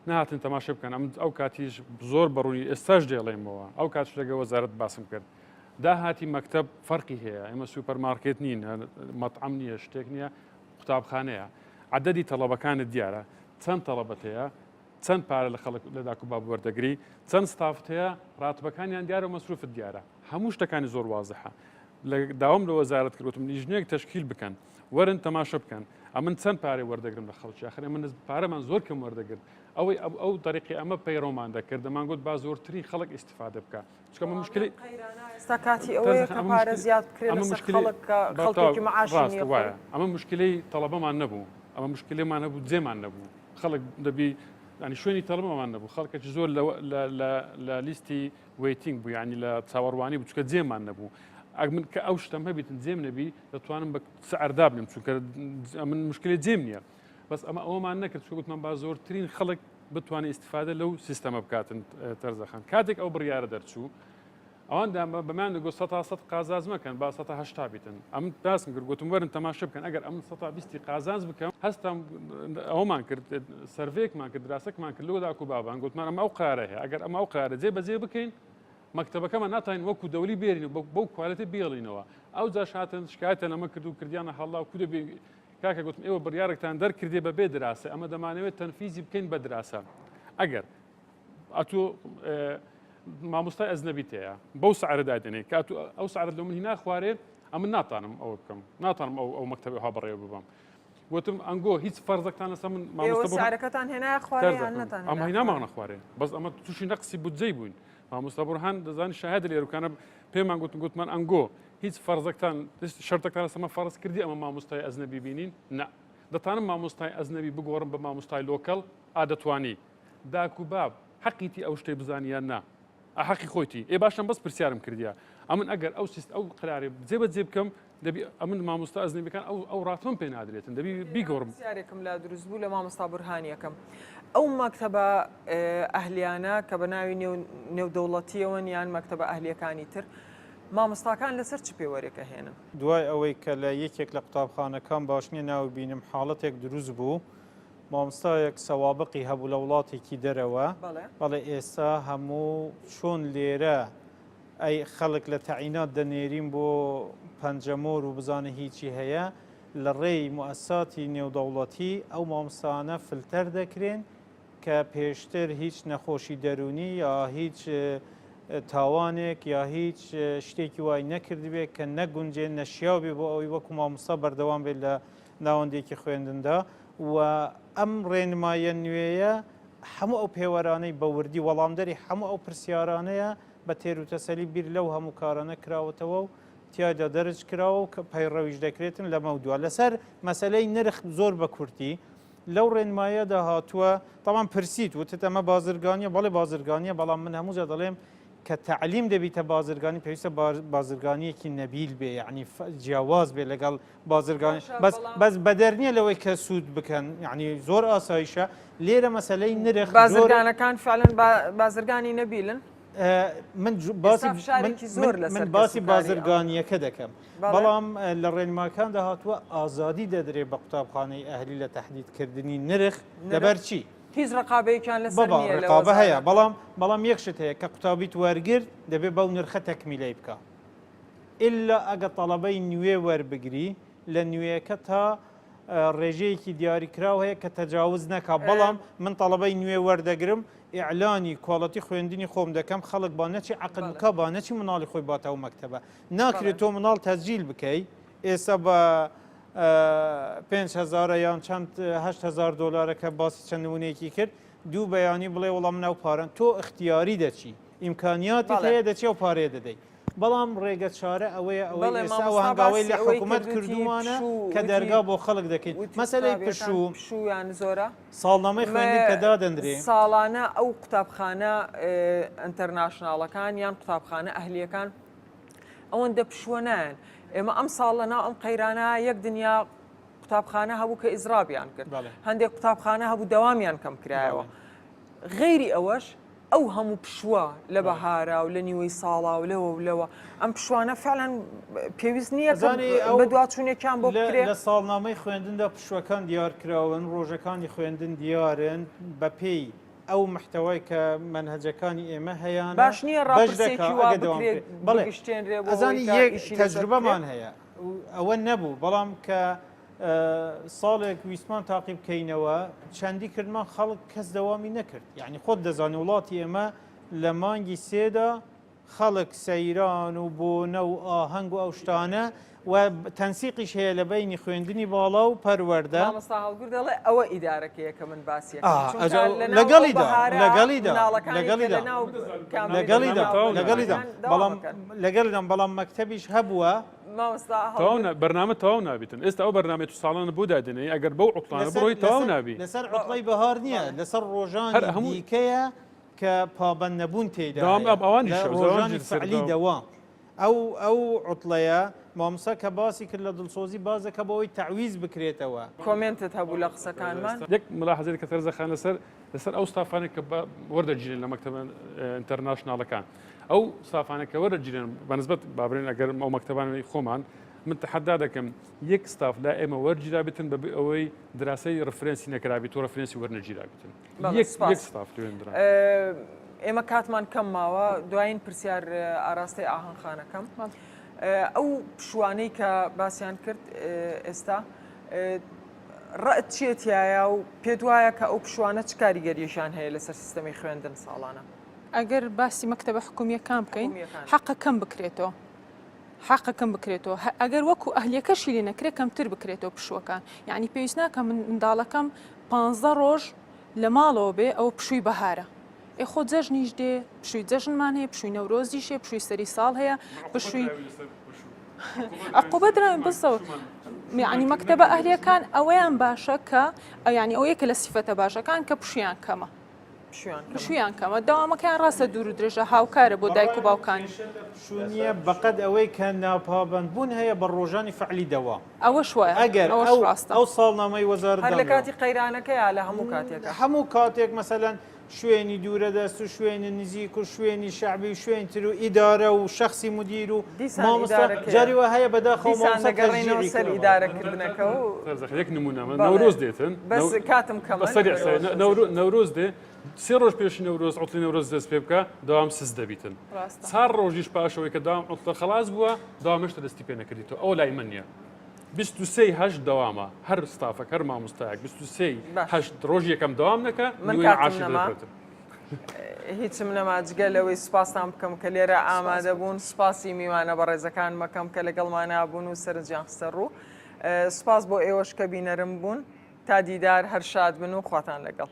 نهاتن تەماشە بکەن ئەو کاتیش زۆر بەڕوونی ئێستاش دێڵێمەوە ئەو کاتش لەگە وەزارەت باسم کرد داهاتی مەکتەب فەرقی هەیە ئێمە سوپەرمارکێت نین مەطعەم نییە شتێک نییە قوتابخانەیە عەدەدی تەڵەبەکانت دیارە چەند تەڵەبەت هەیە چەند پارە لە خەڵک لە داکوباب وەردەگری چەند ستافت هەیە ڕاتبەکانیان دیارە و مەسروفت دیارە هەموو شتەکانی زۆر وازەحە لە داوام لە وەزارەت کردوتم لیژنەیەک تەشکیل بکەن وەرن تەماشە بکەن ئەمن چەند پارەی وەردەگرم لە خەڵکی ئاخر من پارەمان زۆر کەم وەردەگرت ئەو طریقی ئەمە پەیڕۆمان دەکرد دەمان گوت با زۆرترین خەڵک ئیسیفادە بکە چکە مشکلی ئێستا کاتی ئەوەیە کە پارە زیاد بکرێت لەسەر خەڵکی معاشی وایە ئەمە مشکلەی تەڵەبەمان نەبوو ئەمە مشکلەمان نەبوو جێمان نەبوو خەڵک دەبی ینی شوێنی تەڵەبەمان نەبوو خەڵکێکی زۆر لە لیستی ویتینگ بوو ینی لە چاوەڕوانی بوو چکە جێمان نەبوو من کە ئەو شتەم هەبیتن جێم نەبی دەتوانم بە سەعردا بنم چونکە من مشکلی جێم نییە بەس ئەمە ئەومان نەکرد چکە گوتمان با زۆرترین خەڵک بتوانێت ئیسیفادە لەو سیستەمە بکاتن تەرزەخان کاتێک ئەو بڕیارە دەرچوو ئەواندا بەمان دەگوت 100 قازاز مەکەن با 180 بیتن ئەم باسم کرد گوتم وەرن تەماشە بکەن ئەگەر ئەم 120 قازاز بکەم هەستم ئەومان کرد سەرڤێکمان کرد دراسەکمان کرد لەوە داکوبابان گوتمان ئەمە ئەو قارە هەیە ئەگەر ئەمە ئەو قارە جێبەجێ بکەین مەکتەبەکەمان ناتوانین وەکو دەوری بێرین بەو کوالەتی بێڵینەوە ئەو جاش هاتن شکایەتە لەمە کرد و کردیانە هەڵا و کودە کاکە گوتم ئێوە بڕیارێکتان دەرکردێ بەبێ دراسە ئەمە دەمانەوێت تەنفیزی بکەین بە دراسە ئەگەر ئەتوو مامۆستای ئەزنەبی تەیە بەو سعرەدا دێنێ کە ئەو سعرەت لە من هینا خوارێ ئەمن ناتانم ئەوە بکەم ناتانم ئەو مەکتەبی ها بەڕێوە ببەم وتم ئەنگۆ هیچ فەرزەکتان لەسەر من مامۆستاەکەتان هێنای خوارێ ناتان ئەمە هینامانە خوارێ بەس ئەمە تووشی نەقسی بودجەی بووین مامۆستا بورهان دەزانی شاهد لێرەکانە پێمان گوتمان ئەنگۆ هیچ فەرزەکتان شەرتەکان لەسەمە فەرز کردی ئەمە مامۆستای ئەزنەبی بینین نه دەتانم مامۆستای ئەزنەبی بگۆڕم بە مامۆستای لۆکەڵ ئادەتوانی داکوباب حەقیتی ئەو شتەی بزانیان نا حەقی خۆیتی ئێ باشم بەس پرسیارم کردیا ئەمن ئەگەر ئەو قرارێ جێبەجێ بکەم دەبی ئەمن مامۆستا ئەزنەبیەکان ئەو ڕاتۆم پێ نادرێتن دەبی بیگۆڕم پرسیارێکم لە دروست بوو لە مامۆستا بورهانیەکەم ئەو مەکتەبە ئەهلیانە کە بە ناوی نێودەوڵەتیەوەن یان مەکتەبە ئەهلیەکانی تر مامۆستاکان لەسەر چ پێوەرێکە هێنن دوای ئەوەی کە لە یەکێک لە قوتابخانەکان باش نییە ناو بینم حاڵەتێک دروست بوو مامۆستایەک سەوابقی هەبوو لە وڵاتێکی دەرەوە بەڵێ ئێستا هەموو چۆن لێرە ئەی خەڵک لە تەعینات دەنێرین بۆ پەنجەمۆر و بزانە هیچی هەیە لە ڕێی موسساتی نێودەوڵەتی ئەو مامۆستانە فلتەر دەکرێن کە پێشتر هیچ نەخۆشی دەرونی یا هیچ تاوانێک یا هیچ شتێکی وای نەکردبێت کە نەگونجێن نەشیاو بێ بۆ ئەوی وەکو مامۆستا بەردەوام بێت لە ناوەندێکی خوێندندا و ئەم ڕێنمایە نوێیە هەموو ئەو پێوەرانەی بەوردی وەڵامدەری هەموو ئەو پرسیارانەیە بە تێر و تەسەلی بیر لەو هەموو کارانە کراوەتەوە و تیایدا دەرج کراوە و کە پەیڕەویش دەکرێتن لە مەودووە لەسەر مەسەلەی نرخ زۆر بە کورتی لەو ڕێنمایەدا هاتووە تاوان پرسیت وتت ئەمە بازرگانیە بەڵێ بازرگانیە بەڵام من هەمووجا دەڵێم کە تعلیم دەبیتە بازرگانی پێویستە بازرگانیەکی نەبیل بێ یعنی جیاواز بێ لەگەڵ بازرگانی بەس بەدەرنیە لەوەی کە سوود بکەن یعنی زۆر ئاسایشە لێرە مەسەلەی نرخ بازرگانەکان فعلن بازرگانی نەبیلن من باسی بازرگانیەکە دەکەم بەڵام لە ڕێنماکان داهاتووە ئازادی دەدرێت بە قوتابخانەی ئەهلی لە تەحدیدکردنی نرخ لەبەر چی؟ هیچ ڕقابەیەکیان لەسەر ڕقابە هەیە بەڵام یەکشت هەیە کە قوتابیت وەرگرت دەبێت بەو نرخە تەکمیلەی بکە ئللا ئەگە تەڵەبەی نوێ وەربگری لە نوێیەکە تا ڕێژەیەکی دیاریکراو هەیە کە تەجاوز نەکا بەڵام من تەڵەبەی نوێ وەردەگرم ئیعلانی کۆڵەتی خوێندنی خۆم دەکەم خەڵک با نەچی عقد بکە با نەچی مناڵی خۆی باتەوە مەکتەبە ناکرێت تۆ مناڵ تەسجیل بکەی ئێستا بە 5,000 یان چەند 8,000 دلارەکە باسی چەند نمونەیەکی کرد دوو بەیانی بڵێ وەڵام ناو پارن تۆ اختیاری دەچی ئیمکانیاتی هەیە دەچی و پارێ دەدەیت بەڵام ڕێگە چارە ئەوەیە ئەوەی ئێستا هەنگاوی لە حکوومەت کردومانە کە دەرگا بۆ خەڵک دەکەیت مەسەلەی پشویان زۆرە ساڵنامەی خوێندن کە دادەندرێ ساڵانە ئەو قوتابخانە ئینتەرناشناڵەکان یان قوتابخانە ئەهلیەکان ئەوەندە پشووە نایەن ئێمە ئەم ساڵەنا ئەم قەیرانە یەک دنیا قوتابخانە هەبوو کە ئیزرابیان کرد هەندێک قوتابخانە هەبوو دەوامیان کەم کرایەوە غێری ئەوەش ئەو هەموو پشووە لە بەهارا و لە نیوەی ساڵا و لەوە و لەوە ئەم پشوانە فعلەن پێویست نییە بە دوچوونێکیان بۆ بکرێت لە ساڵنامەی خوێندندا پشوەکان دیارکراون ڕۆژەکانی خوێندن دیارن بە پێی ئەو محتەوای کە منهجەکانی ئێمە هەیەیان باش نییە ڕاپرسێکی وا بکرێت بڵێشتێنرێ ئەزانی یەک تەجروبەمان هەیە ئەوە نەبوو بەڵام کە ساڵێک ویسمان تاقی بکەینەوە چەندی کردمان خەڵک کەس دەوامی نەکرد یعنی خۆت دەزانێ وڵاتی ئێمە لە مانگی سێدا خەڵک سەیران و بۆنە و ئاهەنگ و ئەو شتانە و تەنسیقیش هەیە لە بینی خوێندنی باڵا و پەروەردە دەڵێ ئەوە ئیدارەکەیە کە من باسیە لەگەڵیدام بەڵام مەکتەبیش هەبووە بەرنامە تەواو نابێتن ئێستا ئەو بەرنامێت تو ساڵانە بۆ دادنێ ئەگەر بەو عوتڵانە بڕۆی تەواو نابی لەسەر عوتڵی بەهار نییە لەسەر ڕۆژانی دیکەیە کە پابەند نەبوون تێدا ڕۆژانی فعلی دەوام ئەو عوتڵەیە مامسا کە باسی کرد لە دڵسۆزی بازەکە بەوەی تعویز بکرێتەوە کۆمنتت هەبوو لە قسەکانمان یەک ملاحەزەی کە تەرزەخان لەسەر ئەو ستافانێک کە وەردەگیرێن لە مەکتەبە ئینتەرناشناڵەکان ئەو ستافانێکە وەردەگیرێن بەنسبەت بابرێن ئەگەر ئەو مەکتەبانەی خۆمان من تحدا دەکەم یەک ستاف لا ئێمە وەرگیرا بێتن بە ئەوەی دراسی ڕفرەنسی نەکرابی تۆ ڕفرەنسی وەرنەگیرا بێتن یەک ستاف توێنرا ئێمە کاتمان کەم ماوە دوایین پرسیار ئاراستەی ئاهەنگخانەکەم ئەو پشوانەی کە باسییان کرد ئێستا ڕەت چێتیایە و پێت وایە کە ئەو پشوانە چ کاریگەریشان هەیە لەسەر سیستەمی خوێندن ساڵانە ئەگەر باسی مەکتەبە حکومیەکان بکەین حەقە کەم بکرێتەوە حەقەکەم بکرێتەوە ئەگەر وەکو ئەهلیەکەشی لێ نەکرێت کەمتر بکرێتەوە پشوەکان یعنی پێویست ناکە منداڵەکەم 15 ڕۆژ لە ماڵەوە بێ ئەو پشووی بەهارە خۆ جەژنیش دێ پشووی جەژنمان هەیە پشووی نەورۆزیشێ پشووی سەری ساڵ هەیە پشووی عقوبە دراوین بسەوە یعنی مەکتەبە ئەهلیەکان ئەوەیان باشە کە ینی ئەو یەکە لە سیفەتە باشەکان کە پشویان کەمە پشویان کەمە داوامەکەیان ڕاستە دوور و درێژە هاوکارە بۆ دایک و باوکانی شوونیە بەقەد ئەوەی کە ناپابند بوون هەیە بە ڕۆژانی فعلی دەوام ئەوە شوایە ئەگەر ئەو ساڵنامەی وەزارەت هەر لە کاتی قەیرانەکەیە لە هەموو کاتێک هەموو کاتێک مەسەلەن شوێنی دوورە دەست و شوێنی نزیک و شوێنی شعبی و شوێن تر و ئیدارە و شخصی مدیر و جاریوە هەیە بەداخەوە دەگەڕێنەوە سەر ئیدارەکردنەکە و یەک نمونەمە نەورۆز دێتن بەس کاتم کەمە نەورۆز دێ سێ ڕۆژ پێشی نەورۆز عوتڵی نەورۆز دەست پێ بکە داوام سز دەبیتن چار ڕۆژیش پاشەوەی کە داوام عوتڵە خەلاص بووە داوامشتە دەستی پێ نەکردیتەوە ئەو لای من نییە 23 دەوامە هەر ستافەک هەر مامۆستایەک 23 ڕۆژ یەکەم دەوام نەکە هیچم نەماجگە لەوەی سوپاسان بکەم کە لێرە ئامادە بوون سوپاسی میوانە بە ڕێزەکان مەکەم کە لەگەڵمانە بوون و سەرنجیان خستە ڕوو سوپاس بۆ ئێوەش کە بینەرم بوون تا دیدار هەر شاد بن و خواتان لەگەڵ.